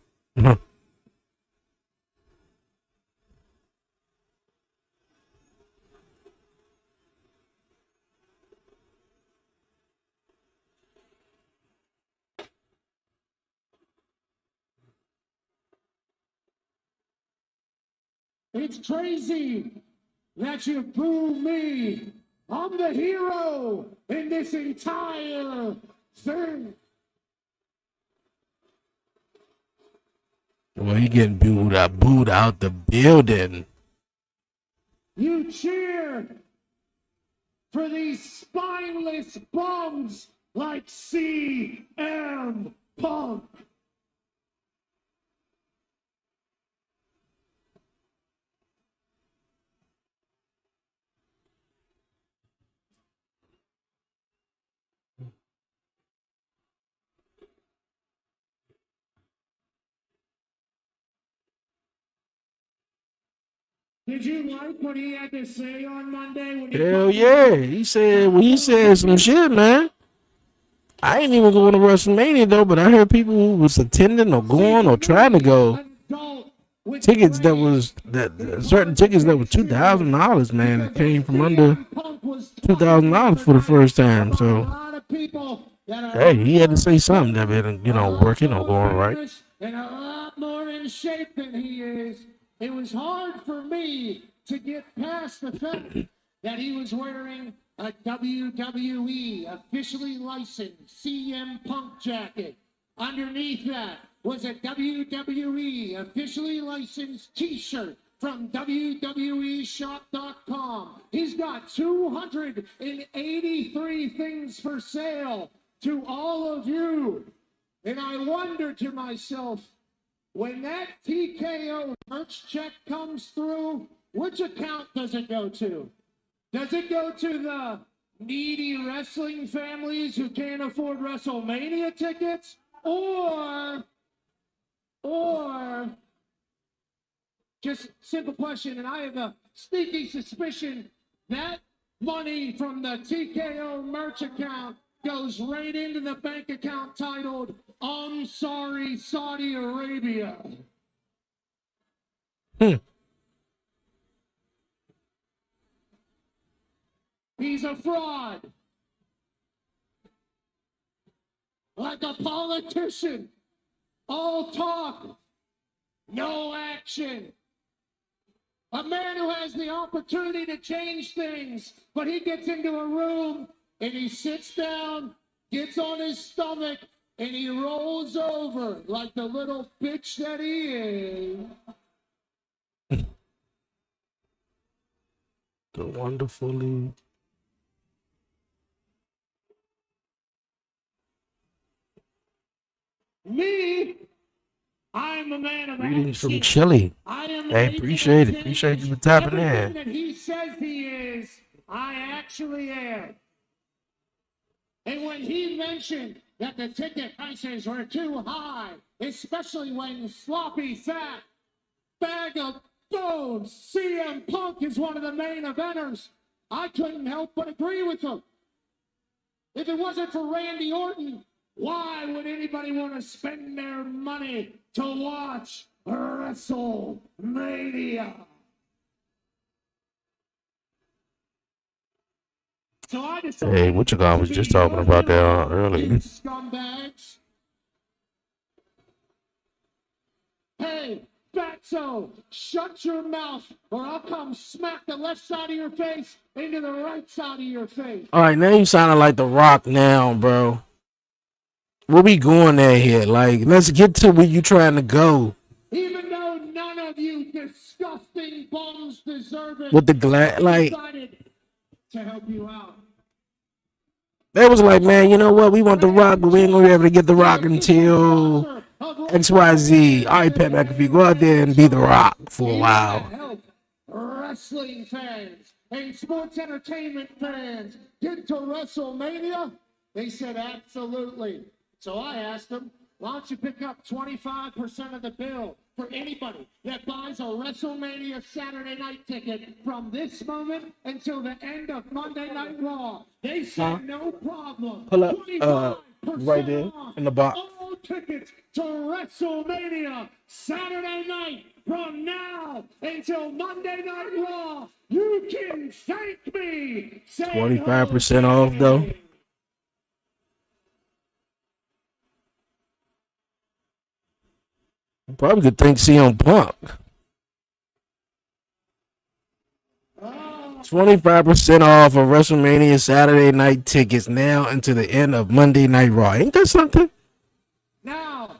It's crazy that you boo me. I'm the hero in this entire thing. Well, he getting booed out the building. You cheer for these spineless bums like CM Punk. Did you like what he had to say on Monday? When he Hell yeah. He said some shit, man. I ain't even going to WrestleMania though, but I heard people who was attending or going or trying to go. Tickets certain tickets that were $2,000, man. It came from under $2,000 for the first time. So hey, he had to say something that been, working or going right. And a lot more in shape than he is. It was hard for me to get past the fact that he was wearing a WWE officially licensed CM Punk jacket. Underneath that was a WWE officially licensed t-shirt from WWEshop.com. He's got 283 things for sale to all of you. And I wonder to myself, when that TKO merch check comes through, which account does it go to? Does it go to the needy wrestling families who can't afford WrestleMania tickets? Or just simple question, and I have a sneaky suspicion that money from the TKO merch account goes right into the bank account titled, "I'm sorry, Saudi Arabia." He's a fraud. Like a politician. All talk, no action. A man who has the opportunity to change things, but he gets into a room and he sits down, gets on his stomach, and he rolls over like the little bitch that he is. The wonderfully. Me, I'm a man of Greetings from action. Chile. I am Hey, appreciate it. Appreciate you for tapping everything in. that he says he is, I actually am. And when he mentioned that the ticket prices were too high, especially when sloppy fat bag of bones CM Punk is one of the main eventers, I couldn't help but agree with him. If it wasn't for Randy Orton, why would anybody want to spend their money to watch WrestleMania? So I decided, Hey, what you guys was just talking about that earlier. scumbags. Hey, Fatso, shut your mouth or I'll come smack the left side of your face into the right side of your face. All right, now you sounding like The Rock now, bro. Where we going at here? Like, let's get to where you trying to go. Even though none of you disgusting bums deserve it, With the glass, like, decided to help you out. they was like, man, you know what? We want The Rock, but we ain't gonna be able to get The Rock until XYZ. All right, Pat McAfee, go out there and be The Rock for a while. Help wrestling fans and sports entertainment fans get to WrestleMania? They said absolutely. So I asked them, why don't you pick up 25% of the bill for anybody that buys a WrestleMania Saturday night ticket from this moment until the end of Monday Night Raw? They said no problem. Pull up, right there in the box. All tickets to WrestleMania Saturday night from now until Monday Night Raw. You can thank me. 25% off though. Probably could thank CM Punk. 25% off of WrestleMania Saturday night tickets now until the end of Monday Night Raw. Ain't that something? Now,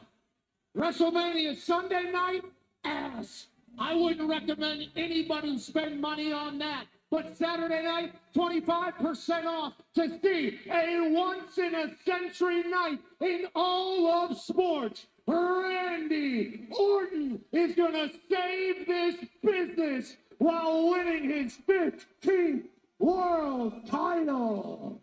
WrestleMania Sunday night, ass. I wouldn't recommend anybody spend money on that. But Saturday night, 25% off to see a once-in-a-century night in all of sports. Randy Orton is going to save this business while winning his 15th world title.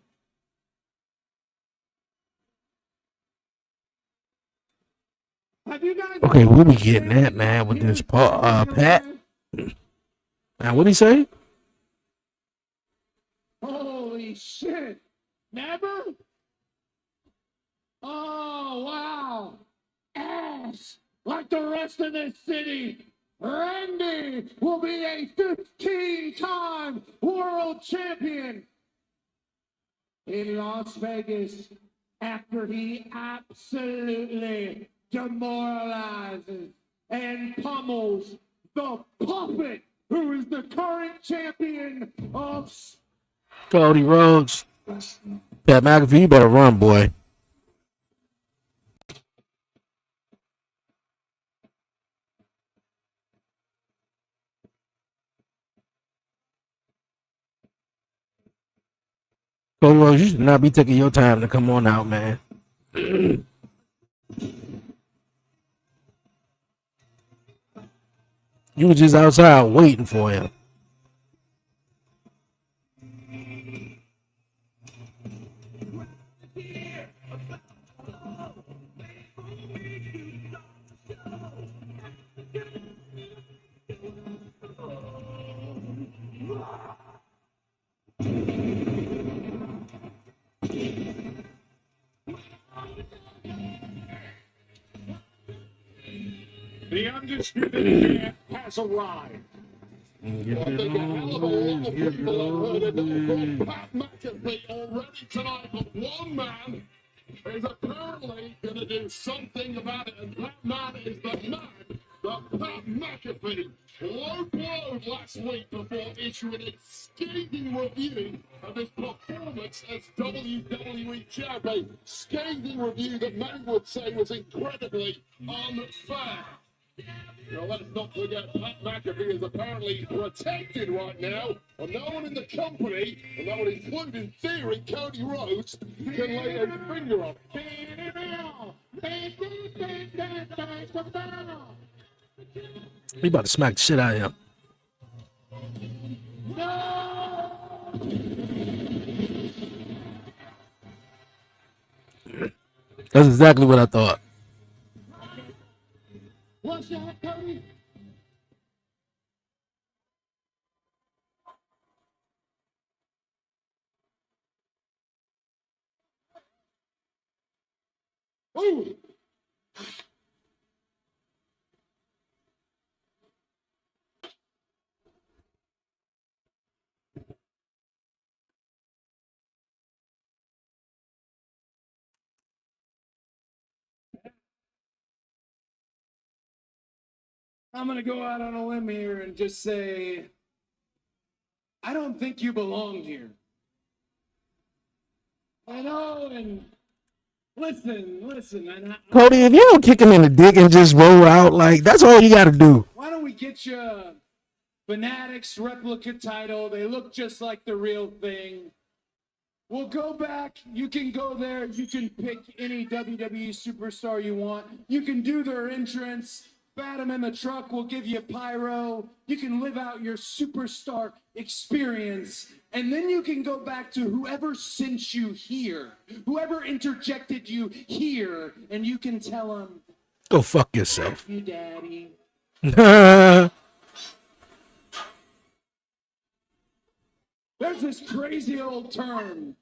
Okay, we'll be getting that, man, with this Pat. Now, what'd he say? Holy shit. Never? Oh, wow. Ass. Like the rest of this city. Randy will be a 15-time world champion in Las Vegas after he absolutely demoralizes and pummels the puppet who is the current champion of Cody Rhodes. Pat McAfee, you better run, boy. Cody Rhodes, you should not be taking your time to come on out, man. You were just outside waiting for him. The undisputed champ has arrived. I think a hell of a lot of people have heard enough from Pat McAfee already tonight, but one man is apparently going to do something about it, and that man is the man that Pat McAfee low-blowed last week before issuing a scathing review of his performance as WWE champion. Scathing review that many would say was incredibly unfair. Now, let's not forget, Pat McAfee is apparently protected right now, and no one in the company, and that would include, in theory, Cody Rhodes, can lay a finger on it. He about to smack the shit out of him. That's exactly what I thought. What's that, Cody? Ooh. I'm going to go out on a limb here and just say, I don't think you belong here. I know, and listen. Cody, if you don't kick him in the dick and just roll out, like, that's all you got to do. Why don't we get you a Fanatics replica title? They look just like the real thing. We'll go back. You can go there. You can pick any WWE superstar you want. You can do their entrance. Bat them in the truck. We'll give you pyro. You can live out your superstar experience. And then you can go back to whoever sent you here, whoever interjected you here, and you can tell them, go fuck yourself. You daddy. There's this crazy old term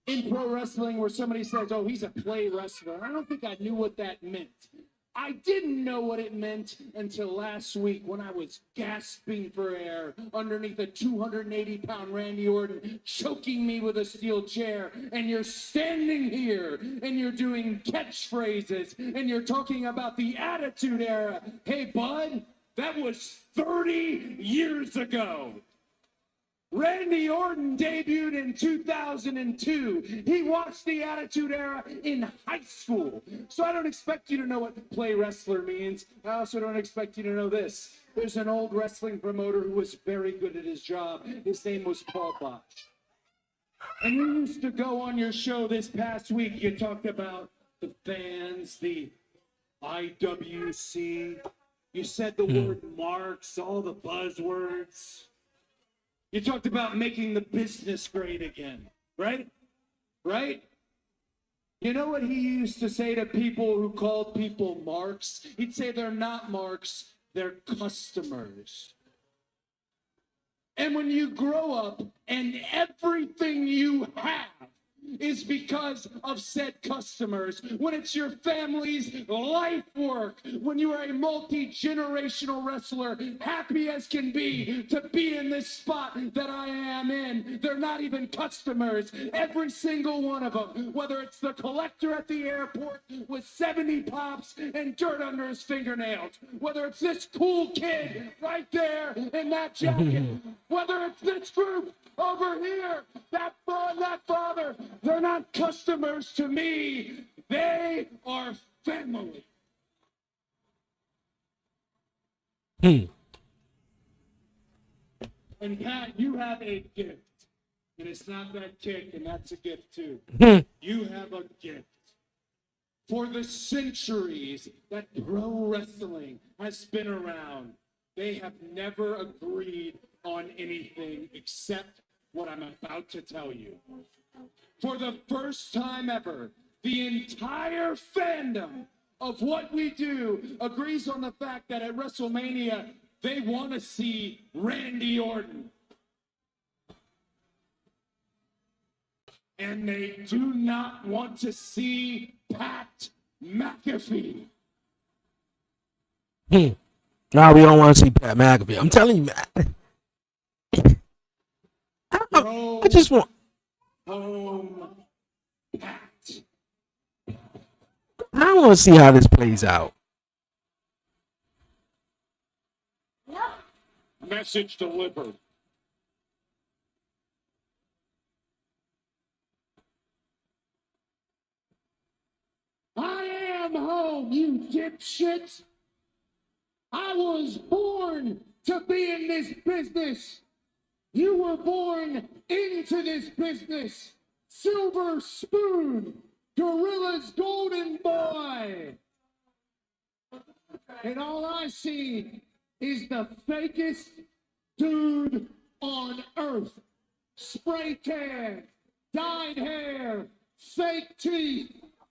in pro wrestling where somebody says, oh, he's a play wrestler. I don't think I knew what that meant. I didn't know what it meant until last week when I was gasping for air underneath a 280-pound Randy Orton choking me with a steel chair, and you're standing here and you're doing catchphrases and you're talking about the Attitude Era. Hey, bud, that was 30 years ago. Randy Orton debuted in 2002. He watched the Attitude Era in high school. So I don't expect you to know what play wrestler means. I also don't expect you to know this. There's an old wrestling promoter who was very good at his job. His name was Paul Bosch. And you used to go on your show this past week. You talked about the fans, the IWC. You said the word marks, all the buzzwords. You talked about making the business great again, right? Right? You know what he used to say to people who called people marks? He'd say they're not marks, they're customers. And when you grow up and everything you have is because of said customers, when it's your family's life work, when you are a multi-generational wrestler, happy as can be to be in this spot that I am in, they're not even customers. Every single one of them, whether it's the collector at the airport with 70 pops and dirt under his fingernails, whether it's this cool kid right there in that jacket, whether it's this group over here, that father, they're not customers to me. They are family. And Pat, you have a gift. And it's not that kick, and that's a gift too. You have a gift. For the centuries that pro wrestling has been around, they have never agreed on anything except what I'm about to tell you. For the first time ever, the entire fandom of what we do agrees on the fact that at WrestleMania, they want to see Randy Orton. And they do not want to see Pat McAfee. Now we don't want to see Pat McAfee. I'm telling you, I just want. Pat. I want to see how this plays out. Message delivered. I am home, you dipshits. I was born to be in this business. You were born into this business. Silver spoon, Gorilla's golden boy. And all I see is the fakest dude on earth. Spray tan, dyed hair, fake teeth,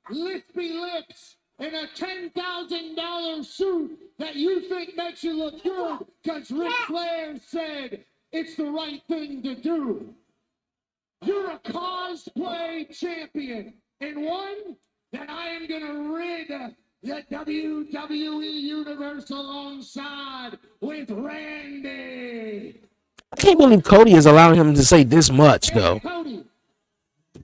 lispy lips, and a $10,000 suit that you think makes you look good because Ric Flair said it's the right thing to do. You're a cosplay champion, and one that I am going to rid the WWE Universe alongside with Randy. I can't believe Cody is allowing him to say this much, though. Cody,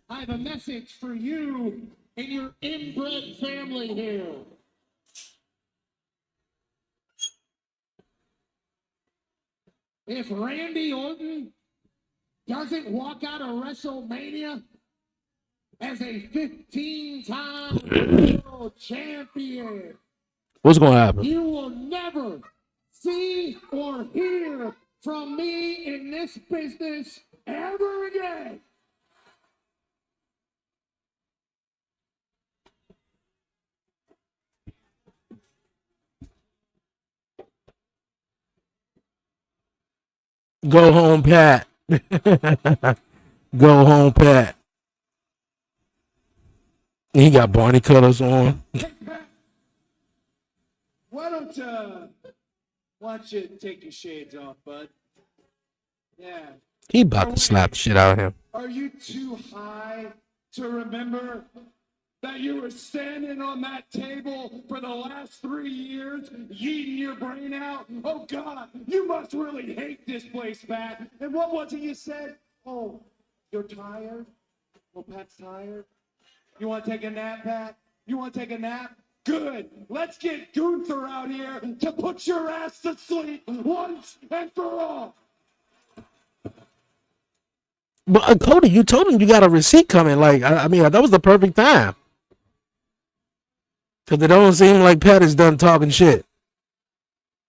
I have a message for you and your inbred family here. If Randy Orton doesn't walk out of WrestleMania as a 15-time world champion, What's going to happen? you will never see or hear from me in this business ever again. Go home, Pat. Go home, Pat. He got Barney colors on. Why don't you take your shades off, bud? Yeah. He about to slap the shit out of him. Are you too high to remember that you were standing on that table for the last 3 years, yeeting your brain out? Oh, God, you must really hate this place, Pat. And what was it you said? Oh, you're tired? Well, Pat's tired. You want to take a nap, Pat? You want to take a nap? Good. Let's get Gunther out here to put your ass to sleep once and for all. But Cody, you told him you got a receipt coming. Like, I mean, that was the perfect time. Because it don't seem like Pat is done talking shit.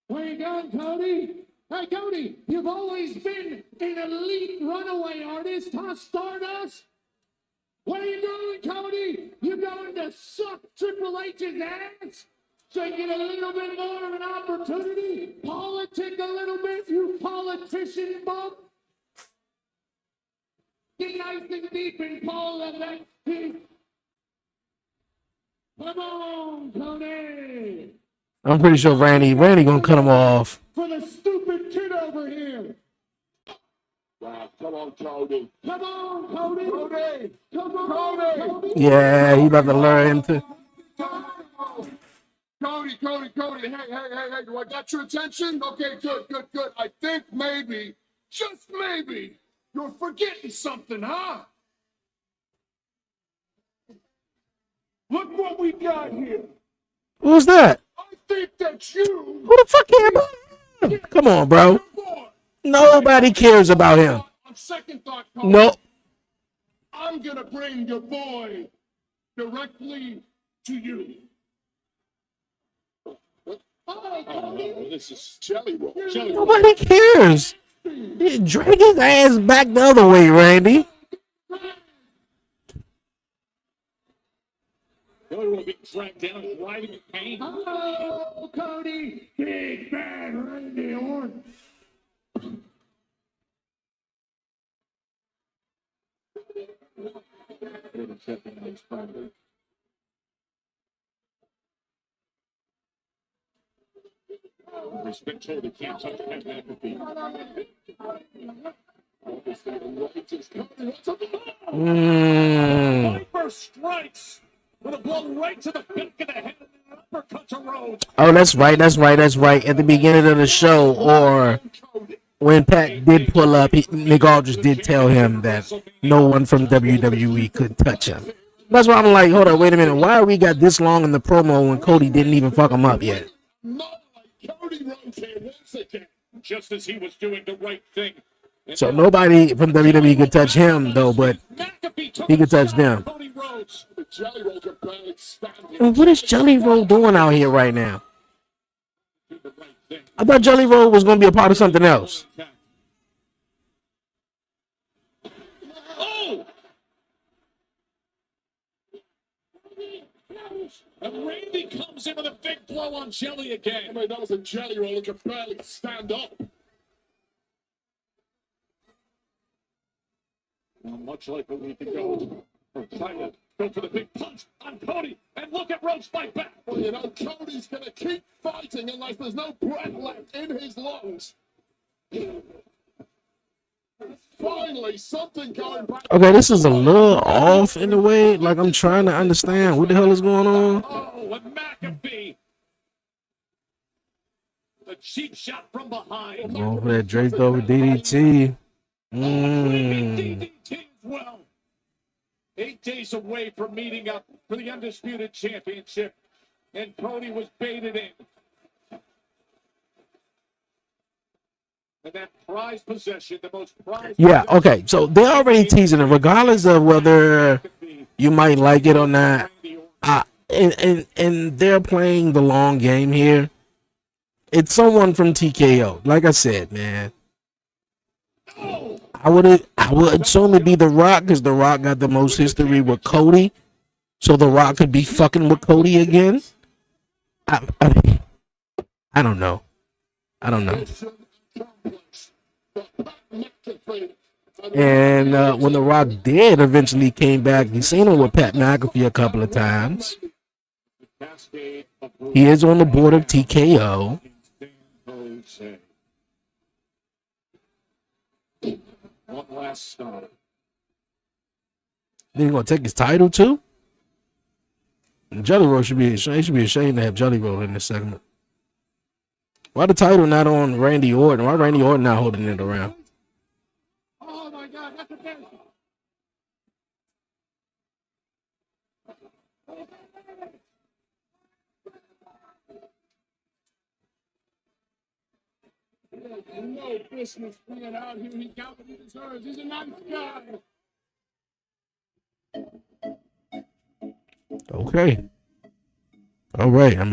Where you going, Cody? Hey, Cody, you've always been an elite runaway artist, huh, Stardust? What are you doing, Cody? You going to suck Triple H's ass? So you get a little bit more of an opportunity? Politic a little bit, you politician bump? Get nice and deep in Paul of that teeth. Come on, Cody. I'm pretty sure Randy gonna cut him off. For the stupid kid over here. Come on, Cody. Come on, Cody. Cody. Come on, Cody. Yeah, he about to learn to. Cody. Hey. Do I got your attention? Okay, good. I think maybe, just maybe, you're forgetting something, huh? Look what we got here. Who's that? I think that you. Who the fuck care about him? Come on, bro. Nobody cares about him. On second thought, Cody, Nope. I'm gonna bring your boy directly to you. Oh, this is Jelly Roll. Nobody cares. Drag his ass back the other way, Randy. Cody will be dragged down and writhing in pain. Oh, Cody. Big bad Randy Orton. Respect Cody, can't touch Pat McAfee. Viper strikes with a blow right to the back of the head and an uppercut to Rhodes. Oh, that's right. At the beginning of the show, or when Pat did pull up, Nick Aldridge did tell him that no one from WWE could touch him. That's why I'm like, hold on, wait a minute. Why we got this long in the promo when Cody didn't even fuck him up yet? Cody Rhodes here once again. Just as he was doing the right thing. So nobody from WWE could touch him, though, but he could touch them. Jelly Roll can barely stand him. And what is Jelly Roll doing out here right now? I thought Jelly Roll was going to be a part of something else. Oh! And Randy comes in with a big blow on Jelly again. I mean, that was a Jelly Roll that could barely stand up. Now, much like a week ago, we're trying to go for the big punch on Cody, and look at Rhodes fight back. Well, you know, Cody's going to keep fighting unless there's no breath left in his lungs. Finally, something going back. Okay, this is a little off in a way. Like, I'm trying to understand what the hell is going on. Oh, and McAfee. The cheap shot from behind. Going for that draped over DDT. DDT as well. 8 days away from meeting up for the Undisputed Championship, and Cody was baited in. And that prized possession, the most prized. Yeah, okay. So they're already teasing it, regardless of whether you might like it or not. And they're playing the long game here. It's someone from TKO. Like I said, man. I would assume it'd be The Rock, because The Rock got the most history with Cody. So The Rock could be fucking with Cody again. I don't know. And when The Rock did eventually came back, he's seen him with Pat McAfee a couple of times. He is on the board of TKO. One last stop. Then he's gonna take his title too. And Jelly Roll should be ashamed to have Jelly Roll in this segment. Why the title not on Randy Orton? Why Randy Orton not holding it around? Oh my God, that's a bad. No business being out here. He got what he deserves. He's a nice guy. Okay. All right. I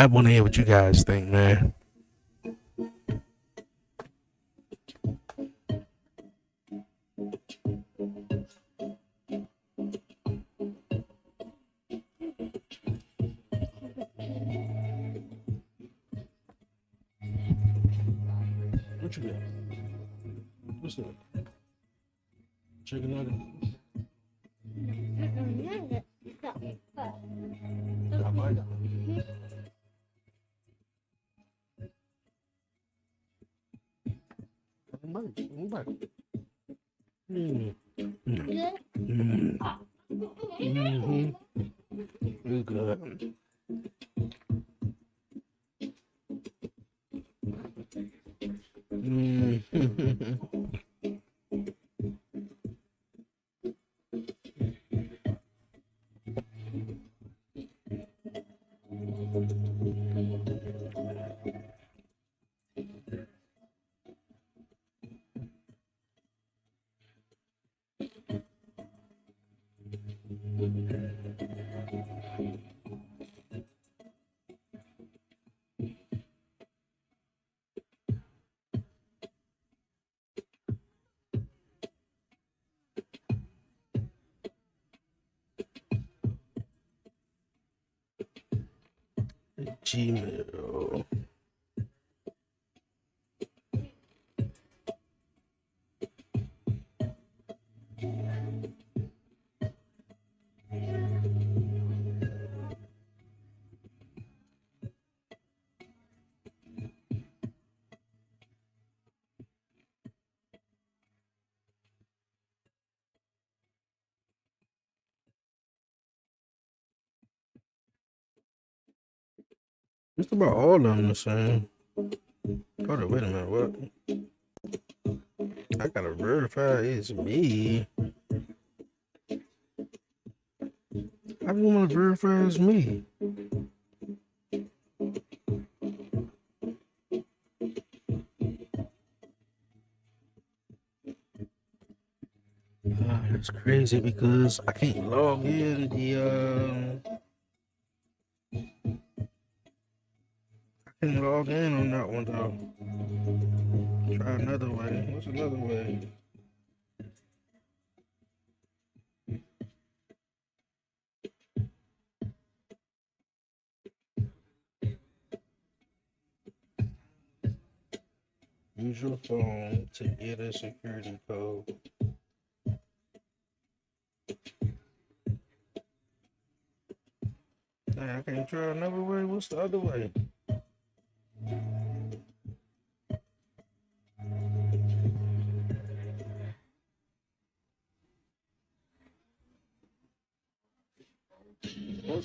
want to hear what you guys think, man. What you got? What's that? Chicken nugget? It's good. Gmail. Just about all of them the same. Hold on, wait a minute. What? I gotta verify it's me. I don't want to verify it's me. It's crazy because I can't log in I can't log in on that one though. Try another way. What's another way? Use your phone to get a security code. Dang, I can't try another way. What's the other way?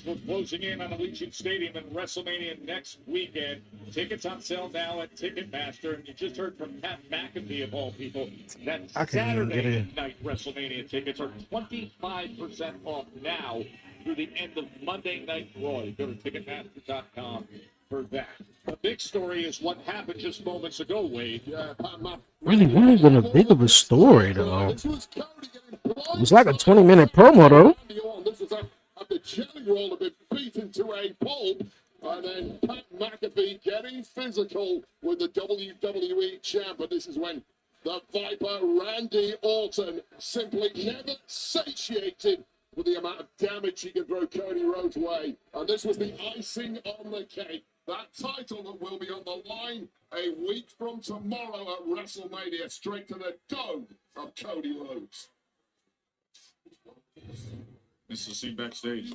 We're closing in on Allegiant Stadium and WrestleMania next weekend. Tickets on sale now at Ticketmaster. And you just heard from Pat McAfee, of all people, that Saturday night WrestleMania tickets are 25% off now through the end of Monday Night Raw. Go to Ticketmaster.com for that. The big story is what happened just moments ago, Wade. Really wasn't a big of a story, though. It was like a 20-minute promo, though. The jelly roll had been beaten to a pulp, and then Pat McAfee getting physical with the WWE champ. And this is when the Viper Randy Orton simply never satiated with the amount of damage he could throw Cody Rhodes' way. And this was the icing on the cake. That title that will be on the line a week from tomorrow at WrestleMania, straight to the dome of Cody Rhodes. This is the scene backstage.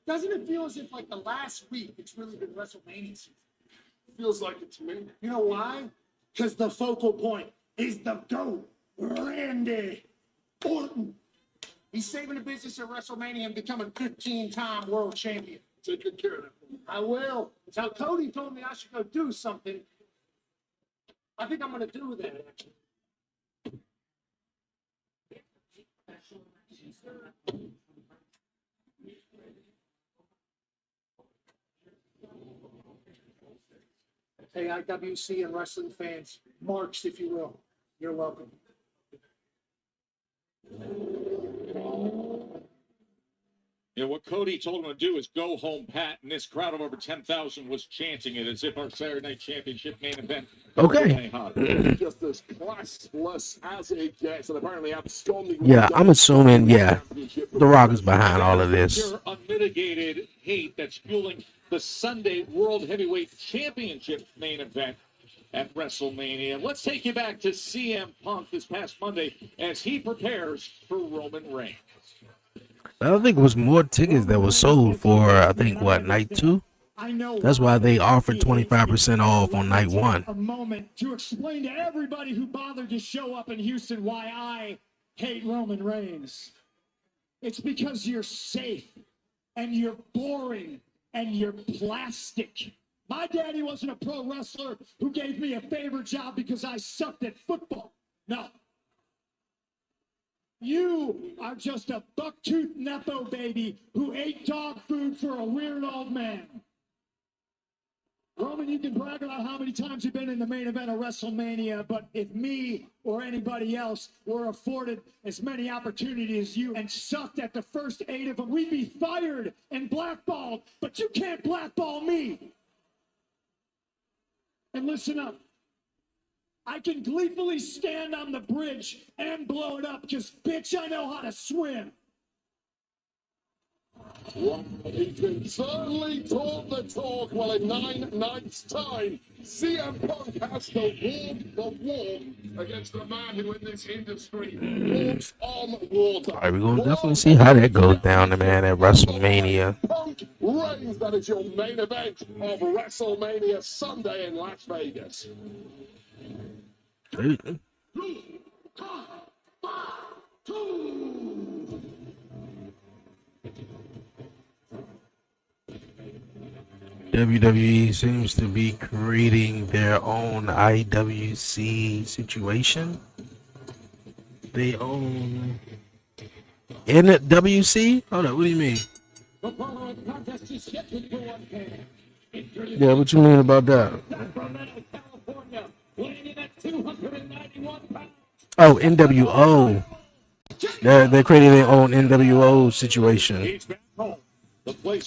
Doesn't it feel as if like the last week it's really been WrestleMania season? Feels like it to me. You know why? Because the focal point is the GOAT, Randy Orton. He's saving the business at WrestleMania and becoming 15-time world champion. Take good care of that. I will. Now, Cody told me I should go do something. I think I'm going to do that, actually. Hey, IWC and wrestling fans, marks, if you will. You're welcome. Yeah, what Cody told him to do is go home, Pat, and this crowd of over 10,000 was chanting it as if our Saturday Night Championship main event. Okay. Just as classless as it gets, and apparently absconding. Yeah, I'm assuming, The Rock is behind all of this. Pure unmitigated hate that's fueling the Sunday World Heavyweight Championship main event at WrestleMania. Let's take you back to CM Punk this past Monday as he prepares for Roman Reigns. I think it was more tickets that were sold for, I think, what, night 2? I know That's why they offered he hates me. 25% off Let on me night take one. a moment to explain to everybody who bothered to show up in Houston why I hate Roman Reigns. It's because you're safe and you're boring and you're plastic. My daddy wasn't a pro wrestler who gave me a favor job because I sucked at football. No. You are just a buck-toothed nepo baby who ate dog food for a weird old man. Roman, you can brag about how many times you've been in the main event of WrestleMania, but if me or anybody else were afforded as many opportunities as you and sucked at the first 8 of them, we'd be fired and blackballed, but you can't blackball me. And listen up. I can gleefully stand on the bridge and blow it up because, bitch, I know how to swim. Well, he can certainly talk the talk. Well, in 9 nights' time, CM Punk has to walk the walk against the man who in this industry walks on water. All right, we're going to definitely see how that goes down, man, at WrestleMania. Punk Reigns, that is your main event of WrestleMania Sunday in Las Vegas. WWE seems to be creating their own IWC situation. They own NWC? Hold on, what do you mean? Yeah, what you mean about that? Oh, NWO. They're creating their own NWO situation.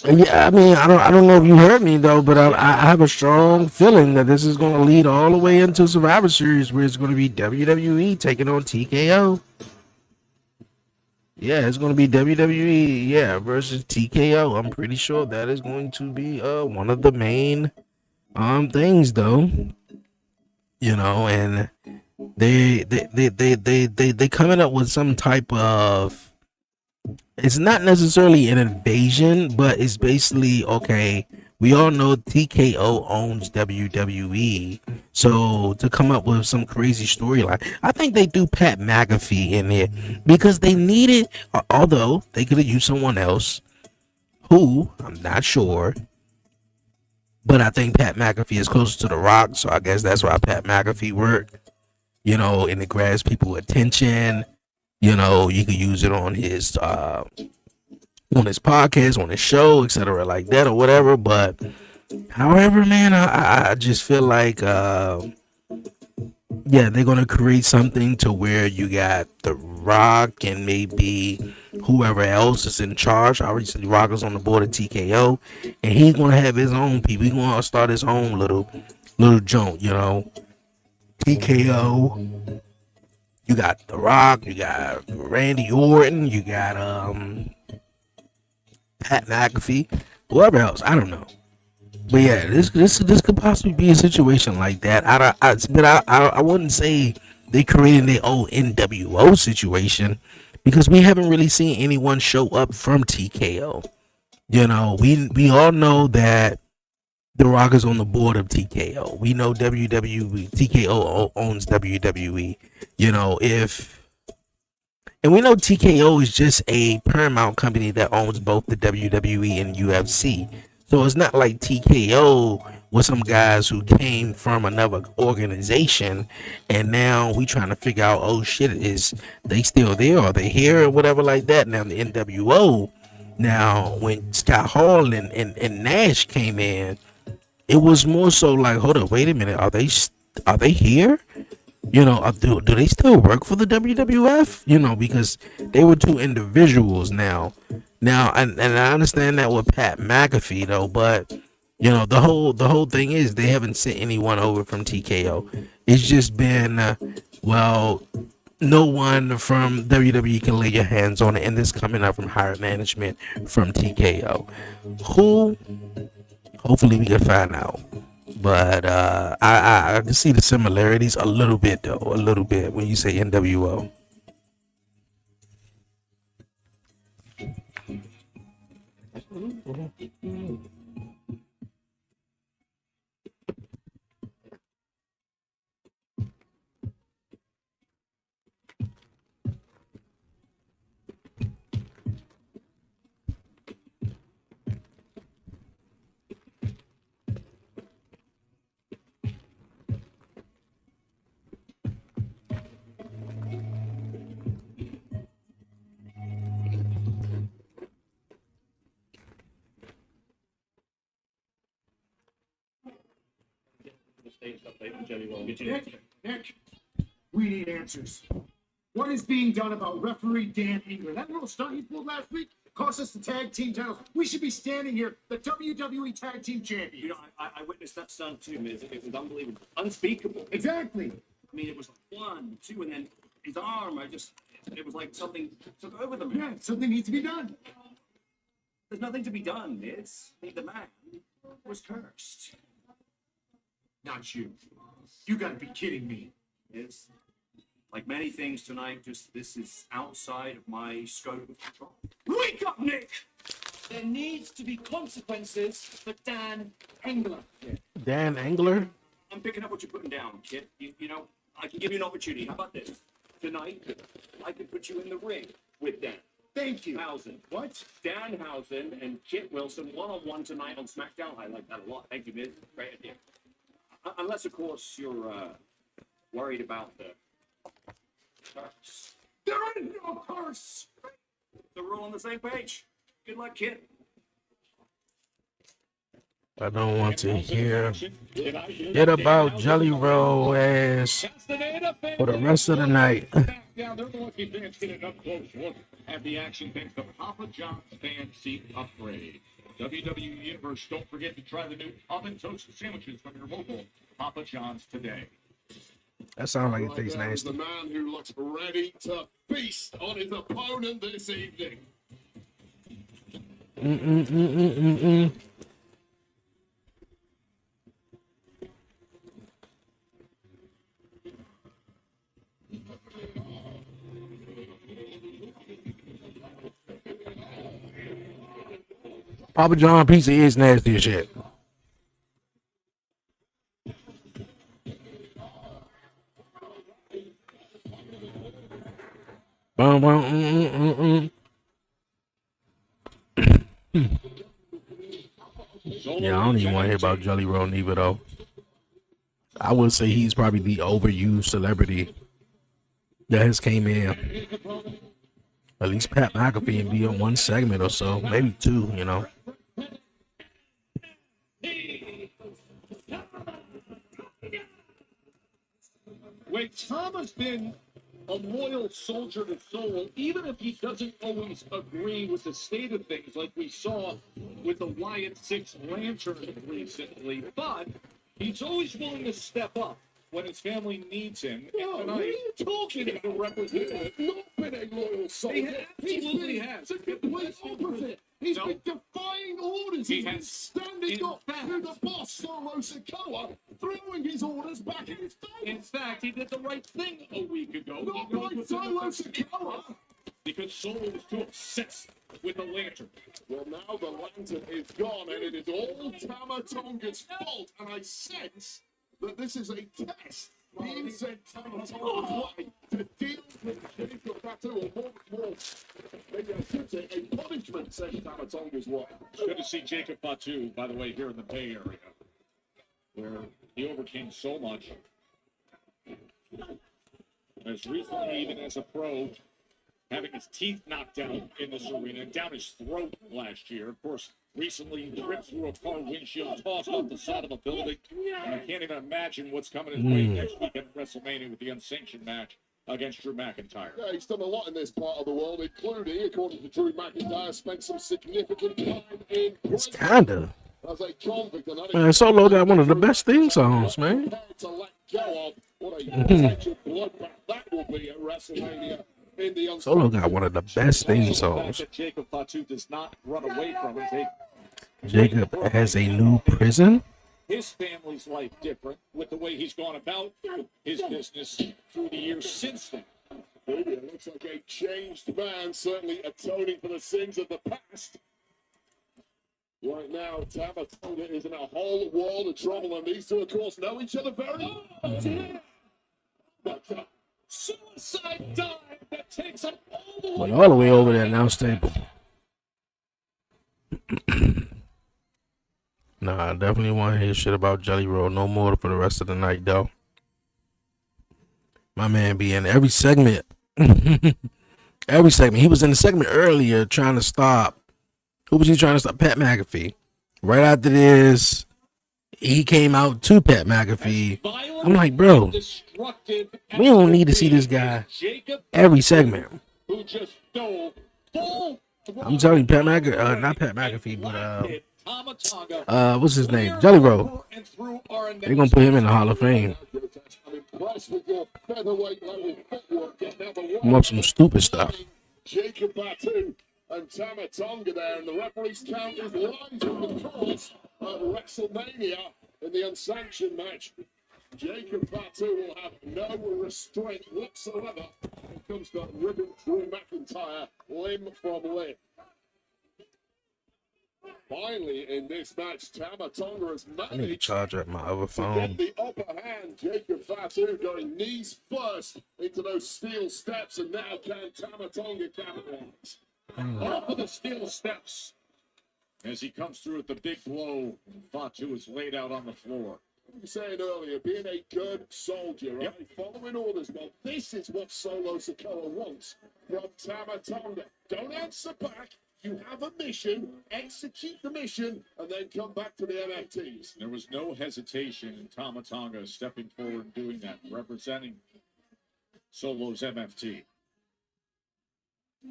Yeah, I mean, I don't know if you heard me though, but I have a strong feeling that this is going to lead all the way into Survivor Series, where it's going to be WWE taking on TKO. Yeah, it's going to be WWE, versus TKO. I'm pretty sure that is going to be one of the main things though. You know, and they coming up with some type of, it's not necessarily an invasion, but it's basically, okay, we all know TKO owns WWE, so to come up with some crazy storyline, I think they do Pat McAfee in there because they needed, although they could have used someone else who I'm not sure, but I think Pat McAfee is closer to The Rock, so I guess that's why Pat McAfee worked, you know, and it grabs people attention. You know, you could use it on his podcast, on his show, etc., like that or whatever. But however, man, I just feel like they're gonna create something to where you got The Rock and maybe whoever else is in charge. Obviously, Rock is on the board of TKO, and he's gonna have his own people. He's gonna start his own little joint, you know. TKO. You got The Rock, you got Randy Orton, you got Pat McAfee, whoever else, I don't know. But yeah, this could possibly be a situation like that. I wouldn't say they created their own NWO situation because we haven't really seen anyone show up from TKO. You know, we all know that The Rock is on the board of TKO. We know WWE, TKO owns WWE. You know, and we know TKO is just a Paramount company that owns both the WWE and UFC. So it's not like TKO was some guys who came from another organization and now we trying to figure out, oh shit, is they still there? Are they here or whatever like that? Now the NWO, now when Scott Hall and Nash came in, it was more so like, hold up, wait a minute, are they here? You know, do they still work for the WWF? You know, because they were two individuals now. And I understand that with Pat McAfee though, but you know, the whole thing is they haven't sent anyone over from TKO. It's just been no one from WWE can lay your hands on it, and this coming up from higher management from TKO. Who? Hopefully we can find out. But I can see the similarities a little bit when you say NWO. Status update on Jelly Roll. Get you next. Nick, we need answers. What is being done about referee Dan Engler? That little stunt he pulled last week cost us the tag team titles. We should be standing here, the WWE tag team champions. You know, I witnessed that stunt too, Miz. It was unbelievable, unspeakable. Exactly. I mean, it was like 1, 2, and then his arm. It was like something took over the man. Yeah, something needs to be done. There's nothing to be done, Miz. The man was cursed. Not you. You gotta be kidding me. Miz, like many things tonight, just this is outside of my scope of control. Wake up, Nick! There needs to be consequences for Dan Engler. Dan Engler? I'm picking up what you're putting down, kid. You know, I can give you an opportunity. How about this? Tonight, I could put you in the ring with Dan. Thank you. Housen. What? Danhausen and Kit Wilson one-on-one tonight on SmackDown. I like that a lot. Thank you, Miz. Great idea. Unless, of course, you're worried about the curse. There is no curse! So we're all on the same page. Good luck, kid. I don't want to hear it about Jelly Roll ass for the rest of the night. Now they're going to be fans getting up close look at the action thanks to Papa John's fan seat upgrade. WWE Universe, don't forget to try the new oven toasted sandwiches from your local Papa John's today. That sounds like it tastes There is nasty. the man who looks ready to feast on his opponent this evening. Papa John pizza is nasty as shit. Yeah, I don't even want to hear about Jelly Roll neither though. I would say he's probably the overused celebrity that has came in. At least Pat McAfee and be in one segment or so, maybe two, you know. Wait, Tom has been a loyal soldier to Soul, even if he doesn't always agree with the state of things, like we saw with the Wyatt Six Lantern recently. But he's always willing to step up when his family needs him. Oh, what are you talking about? To represent He has not been a loyal soldier. He absolutely has. The complete opposite. He's been defying orders. He He's been has. standing up to the boss, Solo Sikoa, throwing his orders back in his face. In fact, he did the right thing a week ago. Not like Solo Sikoa. Because Solo was too obsessed with the lantern. Well, now the lantern is gone, and it is all Tama Tonga's fault. And I sense that this is a test being sent Tama Tonga's way to deal with Jacob Fatu, or more, maybe I should say, a punishment sent Tama Tonga's way. Good to see Jacob Fatu, by the way, here in the Bay Area, where he overcame so much. As recently, even as a pro, having his teeth knocked out in this arena, down his throat last year. Of course, recently he ripped through a car windshield, tossed off the side of a building. And I can't even imagine what's coming his way next week at WrestleMania with the unsanctioned match against Drew McIntyre. Yeah, he's done a lot in this part of the world, including, according to Drew McIntyre, spent some significant time in It's kinda. as a convict. And Man, Solo got one of the best theme songs, man. to let go of what a potential bloodbath that will be at WrestleMania. In the Solo got one of the best theme songs. That Jacob Fatu does not run away from it. Jacob has a new prison. His family's life different with the way he's gone about his business through the years since then. Maybe it looks like a changed man, certainly atoning for the sins of the past. Right now, Tama Tonga is in a whole world of trouble, and these two, of course, know each other very well. But, suicide dive that takes him all the way. Went all the way over there, now stable. Nah, I definitely want to hear shit about Jelly Roll. No more for the rest of the night, though. My man be in every segment. Every segment. He was in the segment earlier trying to stop. Who was he trying to stop? Pat McAfee. Right after this, he came out to Pat McAfee. I'm like, bro, we don't need to see this guy every segment. Who just stole full I'm telling you, Pat McAfee, not Pat McAfee, but what's his name? Jelly Roll. They're gonna put him in the Hall of Fame. I'm up some stupid stuff. Jacob Fatu and Tama Tonga there, and the referee's count is live on the course at WrestleMania in the unsanctioned match. Jacob Fatu will have no restraint whatsoever when it comes to ripping Drew McIntyre limb from limb. Finally, in this match, Tama Tonga has I need to managed charge up my other to phone. get the upper hand. Jacob Fatu going knees first into those steel steps, and now can Tama Tonga capitalize? Off of the steel steps as he comes through with the big blow. Fatu is laid out on the floor. You were saying earlier, being a good soldier, right? Yep. Following orders. Well, this is what Solo Sikoa wants from Tama Tonga. Don't answer back. You have a mission, execute the mission, and then come back to the MFTs. There was no hesitation in Tama Tonga stepping forward and doing that, representing Solo's MFT.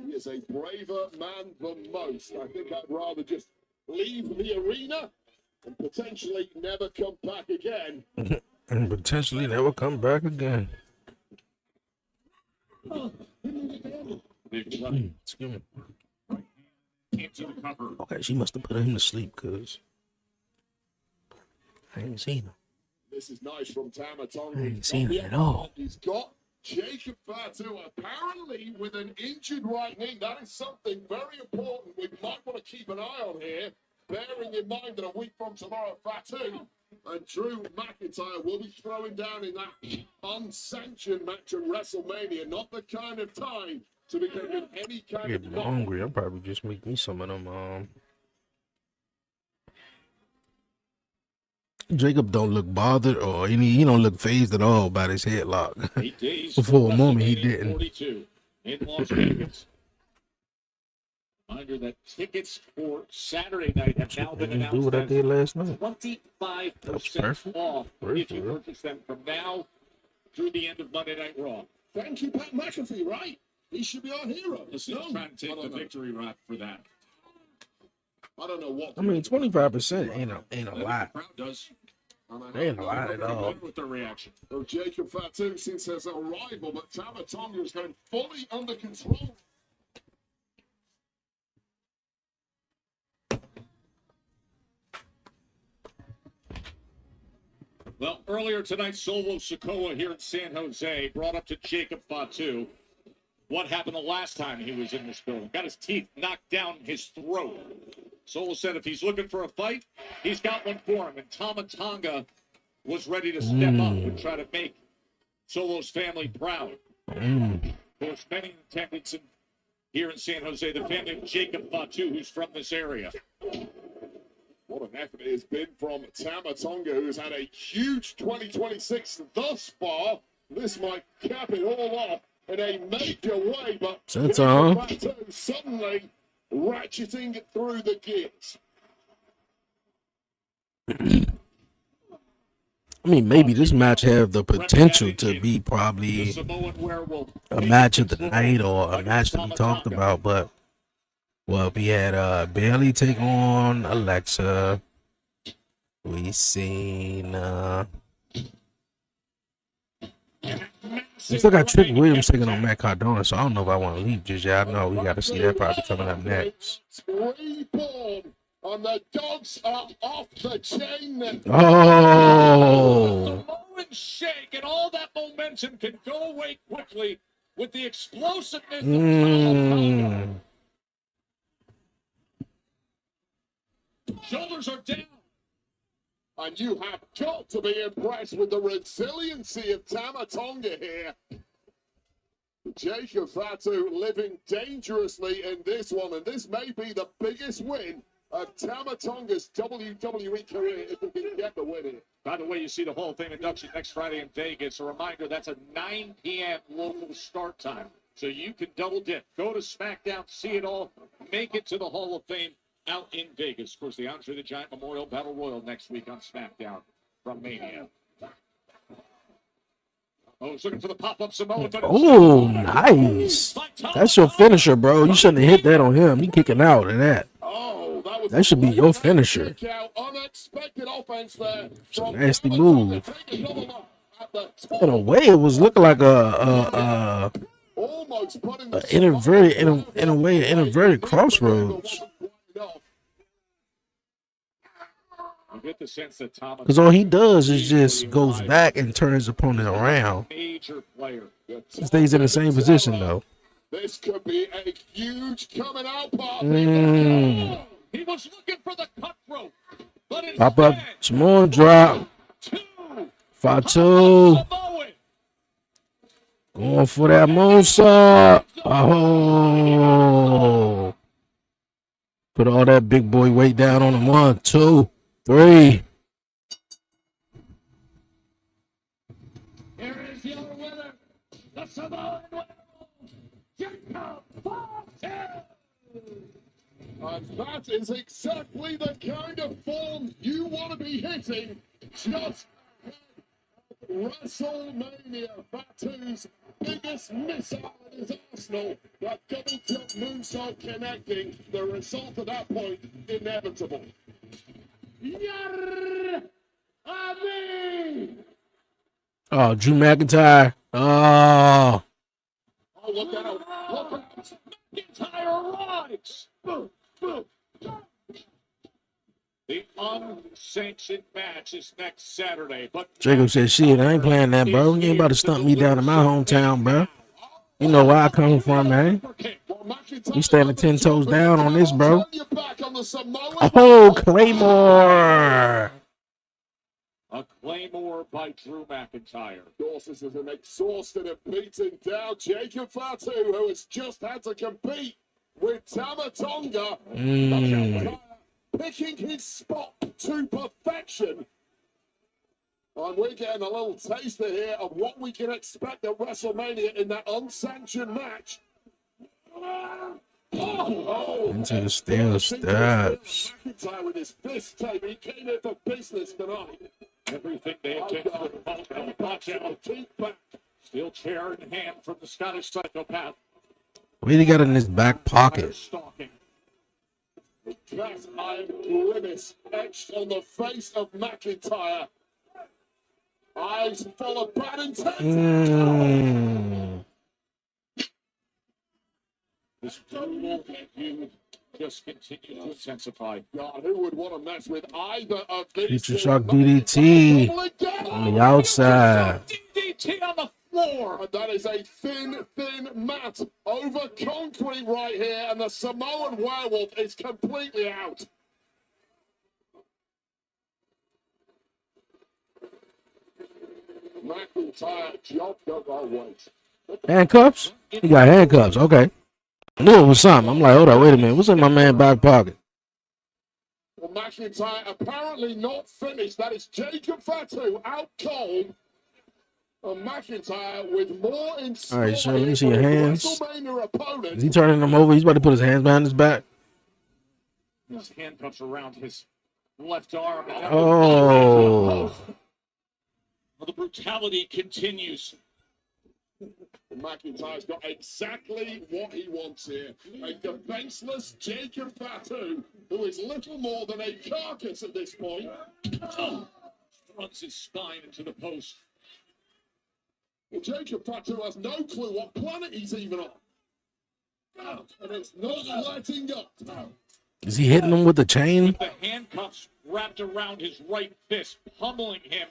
He is a braver man than most. I think I'd rather just leave the arena and potentially never come back again. And potentially never come back again. Excuse me. Into the cover. Okay, she must have put him to sleep because I ain't seen him. This is nice from Tama Tonga. I ain't seen him at all. He's got Jacob Fatu apparently with an injured right knee. That is something very important we might want to keep an eye on here, bearing in mind that a week from tomorrow, Fatu and Drew McIntyre will be throwing down in that unsanctioned match at WrestleMania. Not the kind of time to be getting any kind I'm of getting hungry. I'll probably just make me some of them. Jacob don't look bothered or he don't look phased at all by his headlock. 8 days For a moment, he WrestleMania didn't. 42 in Las Vegas. Reminder that tickets for Saturday night have now been Just do announced what I as did last night. 25% perfect. off Perfect. if you purchase them from now through the end of Monday Night Raw. Thank you, Pat McAfee, right? He should be our hero. Listen, he's trying to take the victory lap for that. I don't know what. I mean, 25% ain't a lot. The crowd does. Ain't a lot at all. With their reaction. Well, Jacob Fatu since his arrival, but Tama Tonga is going fully under control. Well, earlier tonight, Solo Sikoa here in San Jose brought up to Jacob Fatu what happened the last time he was in this building. Got his teeth knocked down his throat. Solo said if he's looking for a fight, he's got one for him. And Tama Tonga was ready to step up and try to make Solo's family proud. Of course, many attendants here in San Jose, the family of Jacob Fatu, who's from this area. What an effort it has been from Tama Tonga, who's had a huge 2026 thus far. This might cap it all off in a major way, but Jacob Fatu suddenly ratcheting through the gears. I mean, maybe this match have the potential to be probably a match of the night or a match that we talked about, but well, we had Bailey take on Alexa. We seen we still got Trick Williams taking on Matt Cardona, so I don't know if I want to leave just yet. I know we got to see that probably coming up next. Reborn, and the dogs are off the chain. Oh! Samoan shake, and all that momentum can go away quickly with the explosiveness of Tama Tonga. Shoulders are down. And you have got to be impressed with the resiliency of Tama Tonga here. Jacob Fatu living dangerously in this one, and this may be the biggest win of Tama Tonga's WWE career if he can get the win here. By the way, you see the Hall of Fame induction next Friday in Vegas. A reminder, that's a 9 p.m. local start time. So you can double dip. Go to SmackDown, see it all, make it to the Hall of Fame out in Vegas. Of course, the Andre the Giant Memorial Battle Royal next week on SmackDown from Mania. Oh, he's looking for the pop-up Samoa. Oh, nice. That's your finisher, bro. You shouldn't have hit that on him. You kicking out of that. That should be your finisher. It's a nasty move. In a way, it was looking like a inverted crossroads. Because all he does is just goes back and turns his opponent around. He stays in the same position though. This could be a huge coming out party. He was looking for the cutthroat, but Pop up, small drop. 5-2. Going for that moonsault. Oh. Put all that big boy weight down on him. 1, 2, 3. Here is your winner, the Samoan Jacob Fatu. And that is exactly the kind of form you want to be hitting. Just WrestleMania. Fatu's biggest missile in his arsenal. That double jump moonsault connecting. The result at that point, inevitable. Yar Abi. Oh, Drew McIntyre. Oh. Oh, look out. Look out. McIntyre arrives. Boom, boom. The unsanctioned match is next Saturday. But Jacob said, shit, I ain't playing that, bro. You ain't about to stump me down in my hometown, bro. You know where I come from, man. We standing 10 toes down on this, bro. Oh, Claymore. A Claymore by Drew McIntyre. Of course, this is an exhausted and beaten down Jacob Fatu, who has just had to compete with Tama Tonga. Picking his spot to perfection. And we're getting a little taster here of what we can expect at WrestleMania in that unsanctioned match. Into the steel steps. McIntyre with his fist tape. He came here for business tonight. Everything they attempt to punch out. Steel chair in hand from the Scottish psychopath. What do he got in his back pocket? That iron grimace etched on the face of McIntyre. Eyes full of bad intent. This brutal feud just continues to intensify. God, who would want to mess with either of these? Future Shock DDT on the outside. DDT on the floor. And that is a thin mat over concrete right here, and the Samoan werewolf is completely out. McIntyre jumped up our weight. Handcuffs? He got handcuffs. Okay. I knew it was something. I'm like, hold on, wait a minute. What's in my man's back pocket? Well, McIntyre apparently not finished. That is Jacob Fatu out cold. And McIntyre with more in All right, sure. Let me see your hands. WrestleMania opponent. Is he turning them over? He's about to put his hands behind his back. His handcuffs around his left arm. Oh. The brutality continues. McIntyre's got exactly what he wants here. A defenseless Jacob Fatu, who is little more than a carcass at this point. Runs his spine into the post. Well, Jacob Fatu has no clue what planet he's even on. And it's not letting up. Is he hitting him with the chain? The handcuffs wrapped around his right fist, pummeling him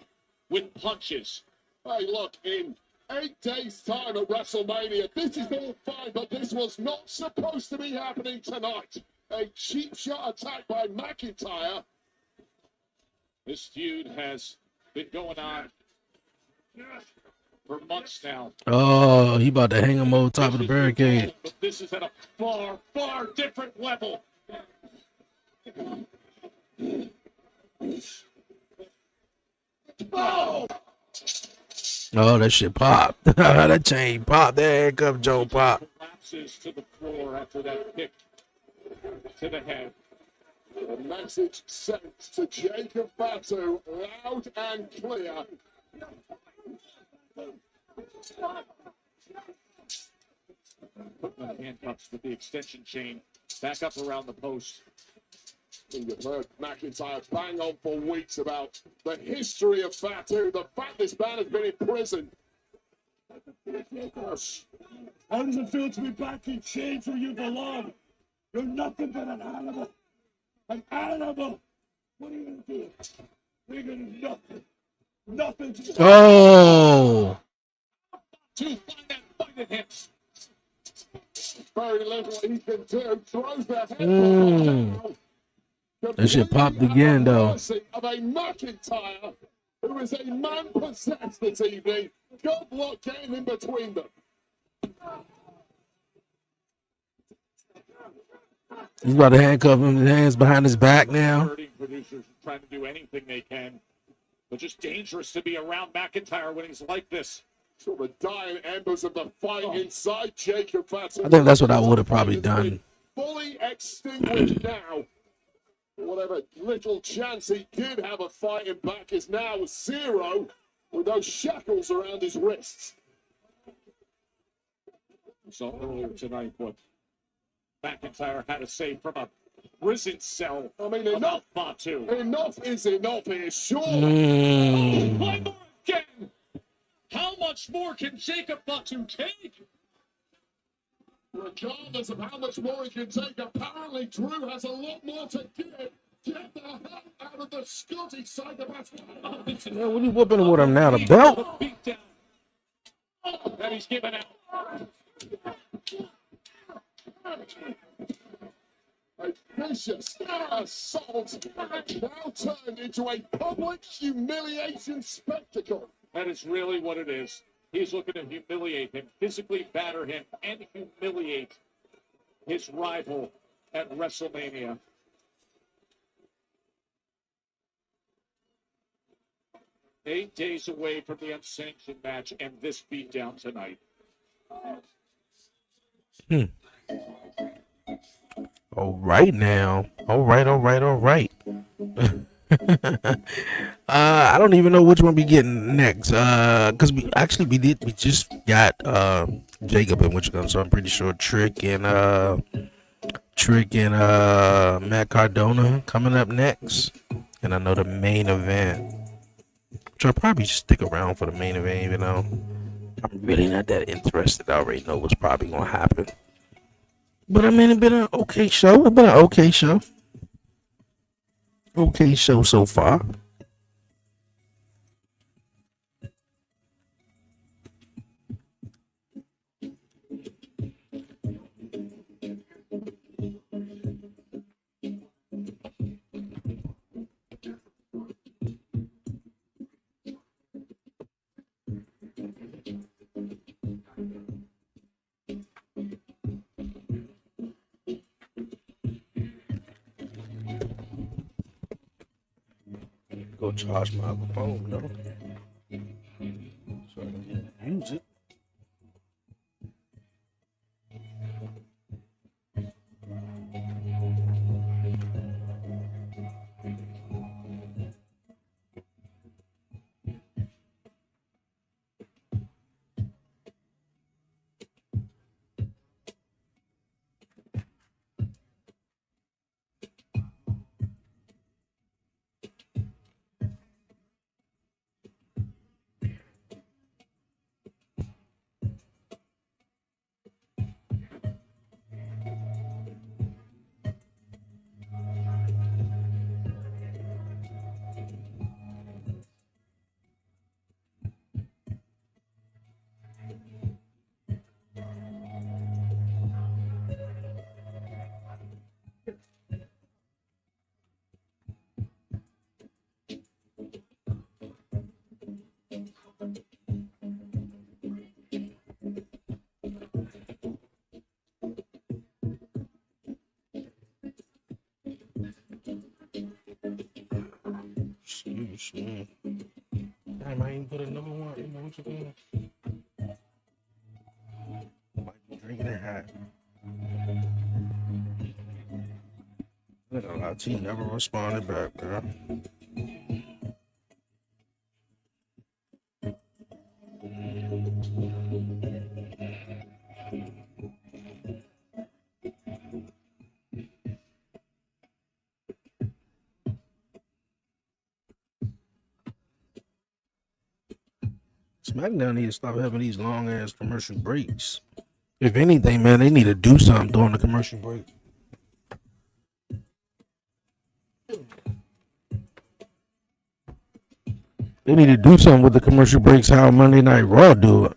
with punches. Hey, look, in 8 days' time at WrestleMania, this is all fine, but this was not supposed to be happening tonight. A cheap shot attack by McIntyre. This feud has been going on for months now. Oh, he about to hang him over top of the barricade. But this is at a far, far different level. Oh! Oh, that shit popped. That chain popped. That handcuff Joe popped. Collapses to the floor after that kick to the head. The message sent to Jacob Fatu loud and clear. Putting the handcuffs with the extension chain back up around the post. You've heard McIntyre bang on for weeks about the history of Fatu, the fact this man has been in prison. How does it feel to be back in chains where you belong? You're nothing but an animal. An animal. What are you gonna do? You're gonna do nothing. Nothing to Oh. To find that fight at hips. Very little he can do. Throws the head Mm. That shit popped again, though. of a McIntyre who is a man possessed this evening. Good luck getting in between them. He's about to handcuff him, his hands behind his back now. Producers trying to do anything they can, but just dangerous to be around McIntyre when he's like this. So the dying embers of the fight inside Jacob Fatu. I think that's what I would have probably done. Fully extinguished now. Whatever little chance he did have of fighting back is now zero with those shackles around his wrists. We saw earlier tonight what McIntyre had to say from a prison cell. I mean, enough is enough here, sure. Mm. One more again. How much more can Jacob Fatu take? Regardless of how much more he can take, apparently Drew has a lot more to give. Get the hell out of the Scottish side of that. Man, what are you whooping with him now? The belt? That he's given out. A vicious assault now turned into a public humiliation spectacle. That is really what it is. He's looking to humiliate him, physically batter him, and humiliate his rival at WrestleMania. Eight days away from the unsanctioned match and this beatdown tonight. All right now. All right. I don't even know which one we getting next. Cause we just got Jacob and which one, so I'm pretty sure Trick and Matt Cardona coming up next. And I know the main event, which I'll probably stick around for the main event, even though I'm really not that interested. I already know what's probably gonna happen. But I mean, it's been an okay show. Okay show so far. Go charge my phone, though. So I can use it. Excuse me. Damn, I ain't put another one in the what's it called? Might be drinking it hot. He never responded back, bro. SmackDown need to stop having these long ass commercial breaks. If anything, man, they need to do something during the commercial break. They need to do something with the commercial breaks. How Monday Night Raw do it.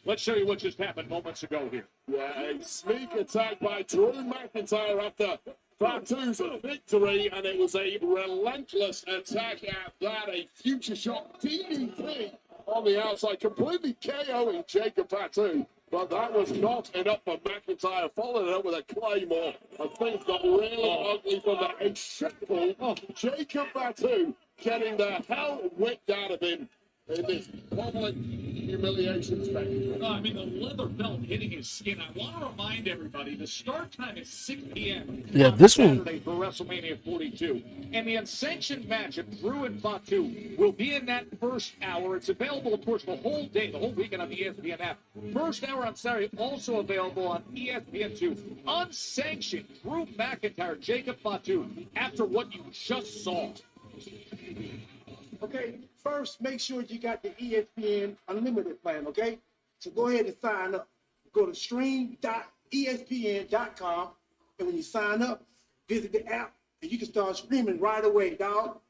Let's show you what just happened moments ago here. Yeah, a sneak attack by Drew McIntyre after Fatu's victory, and it was a relentless attack at that. A future shot DDT on the outside, completely KOing Jacob Fatu. But that was not enough for McIntyre. Followed it up with a Claymore, and things got really ugly from there. Exceptional Jacob Fatu getting the hell whipped out of him in this public humiliation spectacle. I mean, the leather belt hitting his skin. I want to remind everybody the start time is 6 p.m. Yeah, on this one- Saturday for WrestleMania 42. And the unsanctioned match of Drew and Fatu will be in that first hour. It's available, of course, the whole day, the whole weekend on the ESPN app. First hour on Saturday, also available on ESPN2. Unsanctioned Drew McIntyre, Jacob Fatu, after what you just saw. Okay, first make sure you got the ESPN Unlimited plan, okay? So go ahead and sign up. Go to stream.espn.com, and when you sign up, visit the app, and you can start streaming right away, dog.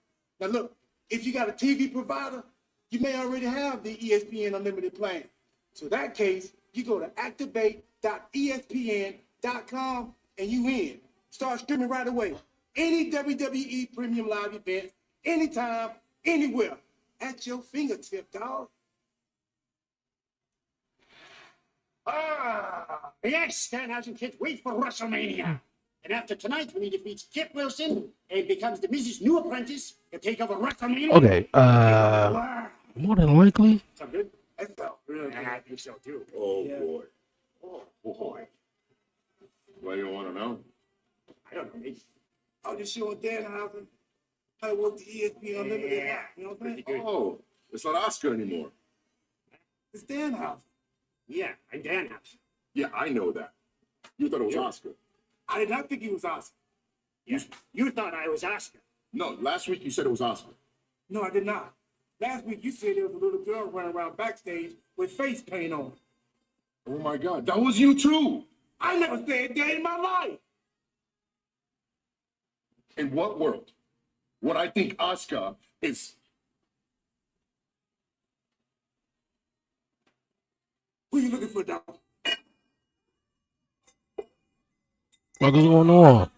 Now look, if you got a TV provider, you may already have the ESPN Unlimited plan. So in that case, you go to activate.espn.com, and you in. Start streaming right away. Any WWE Premium Live event, anytime, anywhere, at your fingertip, dog. Yes, Danhausen kids wait for WrestleMania. And after tonight, when he defeats Kip Wilson and becomes the Mrs. New Apprentice, he'll take over WrestleMania. Okay, more than likely. Sound good? I felt really good. I think so too. Oh, Yeah. boy. Oh, boy. What do you want to know? I don't know. Maybe. I'll just show Danhausen how to work the ESPN Unlimited app. You know what I'm saying? Oh, it's not Oscar anymore. It's Danhausen. Yeah, I'm Danhausen. Yeah, I know that. You thought it was Oscar. I did not think he was Oscar. Yeah. You thought I was Oscar. No, last week you said it was Oscar. No, I did not. Last week you said there was a little girl running around backstage with face paint on. Oh my God, that was you too. I never said that in my life. In what world? What I think Oscar is. Who you looking for, dog? What is going on?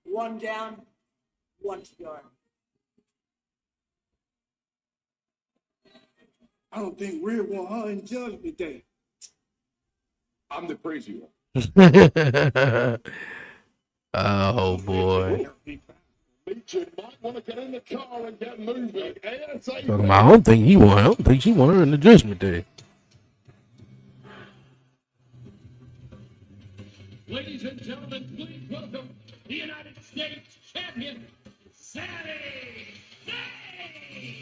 One down, one to go. I don't think Rhea want her in Judgment Day. I'm the crazy one. Oh boy. Legion might want to get in the car and get moving. Talking about, I don't think she want her in the Judgment Day. Ladies and gentlemen, please welcome the United States champion, Sammy Zayn.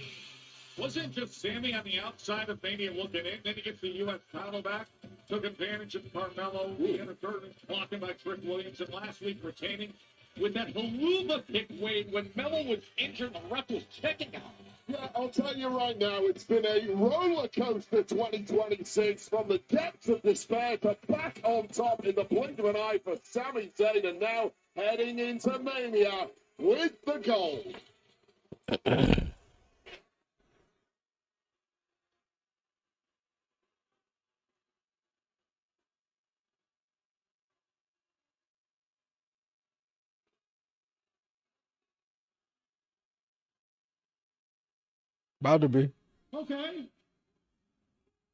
Wasn't just Sammy on the outside of Mania looking in, then he gets the U.S. title back, took advantage of Carmelo, the inadvertent blocking by Trick Williams, and last week retaining with that haluva kick, Wade, when Melo was injured, the ref was checking out. Yeah, I'll tell you right now, it's been a roller coaster 2026 from the depths of despair to back on top in the blink of an eye for Sami Zayn, and now heading into Mania with the gold. About to be. Okay.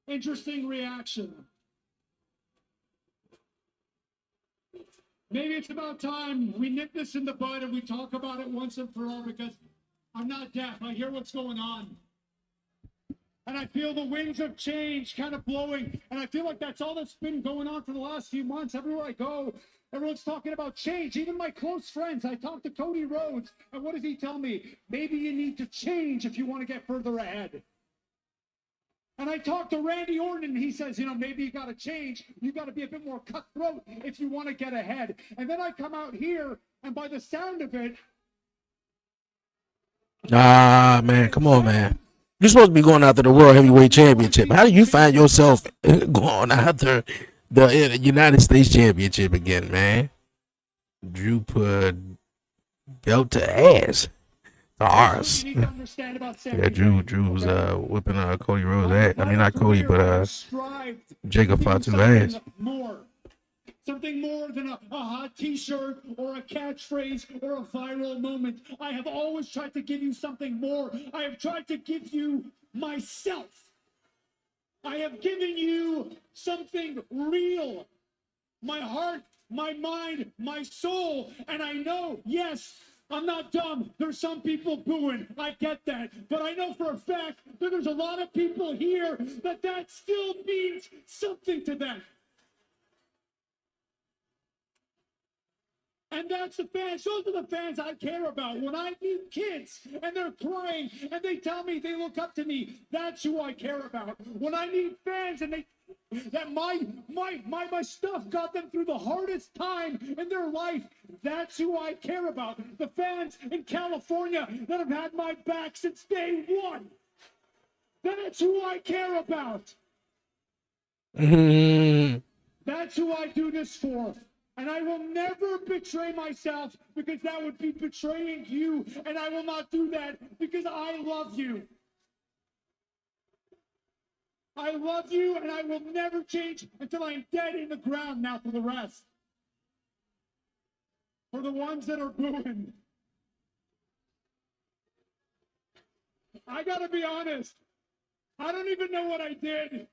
Interesting reaction. Maybe it's about time we nip this in the bud and we talk about it once and for all, because I'm not deaf. I hear what's going on. And I feel the winds of change kind of blowing. And I feel like that's all that's been going on for the last few months. Everywhere I go, everyone's talking about change. Even my close friends. I talked to Cody Rhodes, and what does he tell me? Maybe you need to change if you want to get further ahead. And I talked to Randy Orton, and he says, maybe you got to change. You got to be a bit more cutthroat if you want to get ahead. And then I come out here, and by the sound of it, Ah, man, come on, man. You're supposed to be going after the World Heavyweight Championship. How do you find yourself going after the United States Championship again, man? Drew put belt to ass. To ours. Yeah, Drew's whipping Cody Rhodes ass. I mean, not Cody, but Jacob Fatu's ass. Something more than a hot t-shirt or a catchphrase or a viral moment. I have always tried to give you something more. I have tried to give you myself. I have given you something real. My heart, my mind, my soul. And I know, yes, I'm not dumb. There's some people booing. I get that. But I know for a fact that there's a lot of people here that still means something to them. And that's the fans. Those are the fans I care about. When I meet kids and they're crying and they tell me they look up to me, that's who I care about. When I meet fans and that my stuff got them through the hardest time in their life, that's who I care about. The fans in California that have had my back since day one. That's who I care about. That's who I do this for. And I will never betray myself, because that would be betraying you. And I will not do that because I love you. I love you, and I will never change until I'm dead in the ground. Now for the rest. For the ones that are booing. I gotta be honest. I don't even know what I did.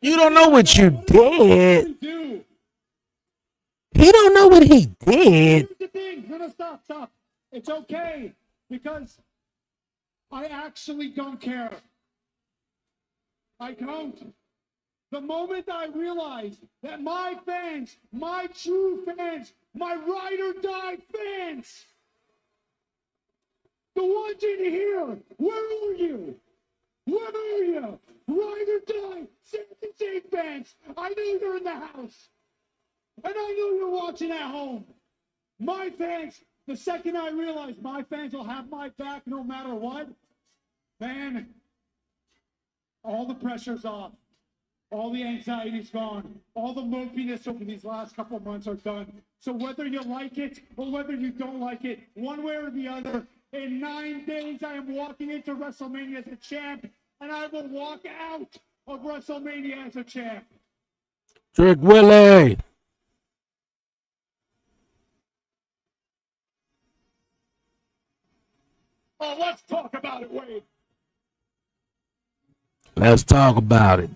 You don't know what you did. He don't know what he did. Here's the thing. No, stop. It's okay, because I actually don't care. I don't. The moment I realized that my fans, my true fans, my ride or die fans, the ones in here, where are you? Where are you? Ride or die, Same fans. I know you're in the house. And I know you're watching at home. My fans, the second I realize my fans will have my back no matter what, man, all the pressure's off. All the anxiety's gone. All the mopiness over these last couple of months are done. So whether you like it or whether you don't like it, one way or the other, in 9 days I am walking into WrestleMania as a champ, and I will walk out of WrestleMania as a champ. Trick Willie. Oh, let's talk about it, Wade. Let's talk about it.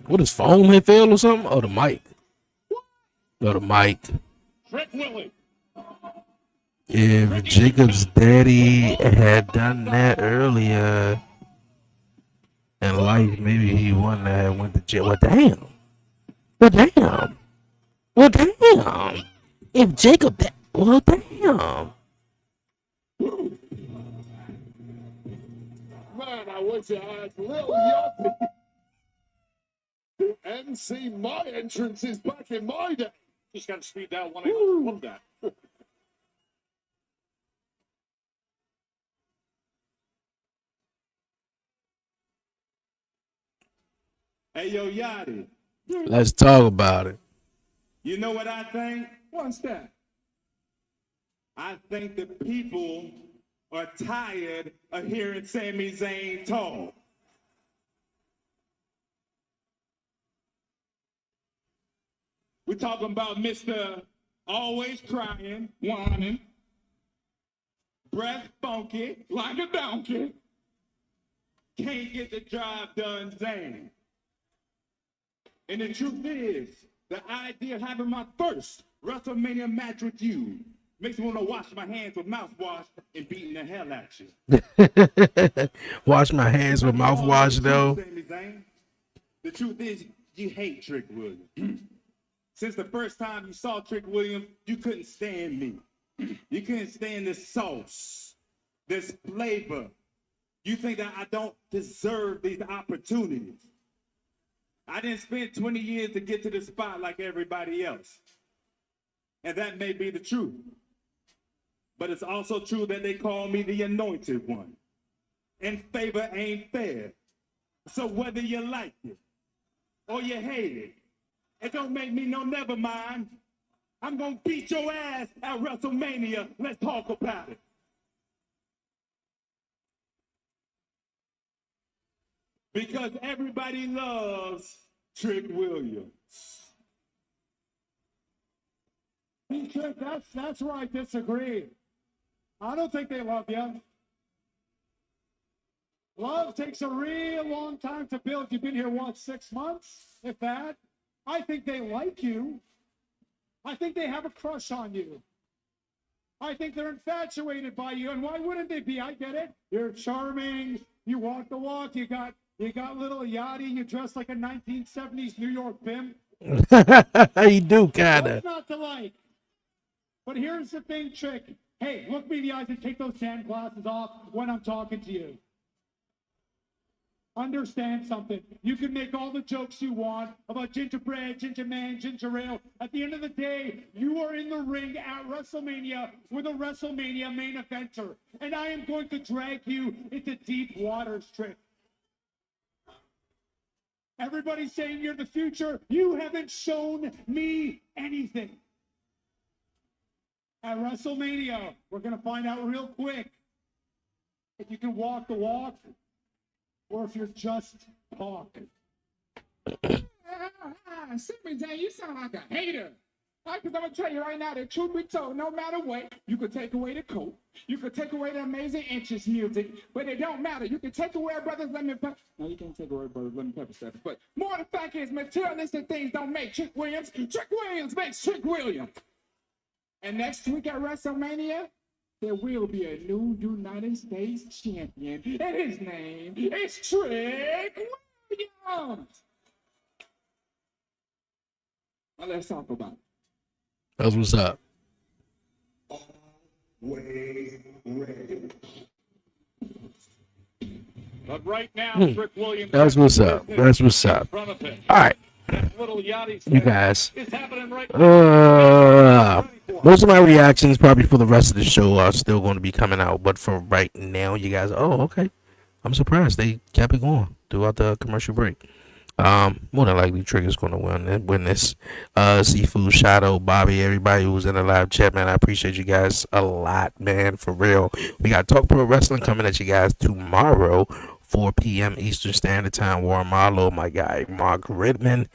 What is foam had failed or something? Oh, the mic. Oh, the mic. Trick Willie. If Jacob's daddy had done that earlier in life, maybe he wouldn't have went to jail. Well, damn. Well, damn. If Jacob, well, damn. Man, I wish I had little Yachty to MC my entrances back in my day. Just got to speed that one. I love that. Hey, yo, Yachty, Let's talk about it. you know what I think? What's that? I think the people are tired of hearing Sami Zayn talk. We're talking about Mr. Always Crying, whining, breath funky like a donkey, can't get the job done Zayn. And the truth is, the idea of having my first WrestleMania match with you makes me want to wash my hands with mouthwash and beating the hell out you. Wash my hands with mouthwash, though. The truth is, you hate Trick Williams. Since the first time you saw Trick Williams, you couldn't stand me. You couldn't stand this sauce, this flavor. You think that I don't deserve these opportunities. I didn't spend 20 years to get to the spot like everybody else. And that may be the truth. But it's also true that they call me the anointed one. And favor ain't fair. So whether you like it or you hate it, it don't make me no never mind. I'm gonna beat your ass at WrestleMania. Let's talk about it. Because everybody loves Trick Williams. Trick, that's where I disagree. I don't think they love you. Love takes a real long time to build. You've been here, what, 6 months, if that? I think they like you. I think they have a crush on you. I think they're infatuated by you, and why wouldn't they be? I get it. You're charming. You walk the walk. You got little Yachty. You dress like a 1970s New York pimp. You do, kind of. What's not to like? But here's the thing, Trick. Hey, look me in the eyes and take those damn glasses off when I'm talking to you. Understand something. You can make all the jokes you want about gingerbread, ginger man, ginger ale. At the end of the day, you are in the ring at WrestleMania with a WrestleMania main eventer. And I am going to drag you into deep waters, Trick. Everybody's saying you're the future. You haven't shown me anything. At WrestleMania, we're going to find out real quick if you can walk the walk or if you're just talk. Sami Zayn, you sound like a hater. Because I'm going to tell you right now, the truth be told, no matter what, you could take away the coat, you could take away the Amazing Inches music, but it don't matter. You can take away Brothers Lemon Pepper. No, you can't take away Brothers Lemon Pepper stuff. But more the fact is, materialistic things don't make Trick Williams. Trick Williams makes Trick Williams. And next week at WrestleMania, there will be a new United States champion, and his name is Trick Williams. Now let's talk about it. That's what's up. But right now, Trick Williams. That's what's up. That's what's up. All right. You guys. Most of my reactions probably for the rest of the show are still going to be coming out, but for right now, you guys, oh, okay. I'm surprised they kept it going throughout the commercial break. More than likely, Trigger's going to win this. Seafood, Shadow, Bobby, everybody who's in the live chat, man, I appreciate you guys a lot, man, for real. We got Talk Pro Wrestling coming at you guys tomorrow, 4 p.m. Eastern Standard Time. Warren Marlowe, my guy, Mark Ridman.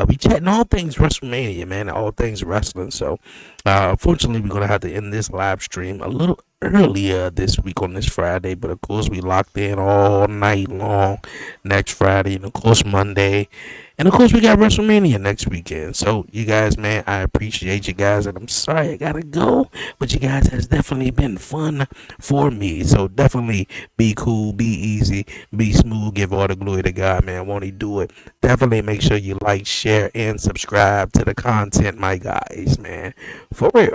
We chatting all things WrestleMania, man, all things wrestling. So, unfortunately, we're going to have to end this live stream a little earlier this week on this Friday. But, of course, we locked in all night long next Friday and, of course, Monday. And, of course, we got WrestleMania next weekend. So, you guys, man, I appreciate you guys. And I'm sorry I got to go. But you guys has definitely been fun for me. So, definitely be cool, be easy, be smooth. Give all the glory to God, man. Won't he do it? Definitely make sure you like, share, and subscribe to the content, my guys, man. For real.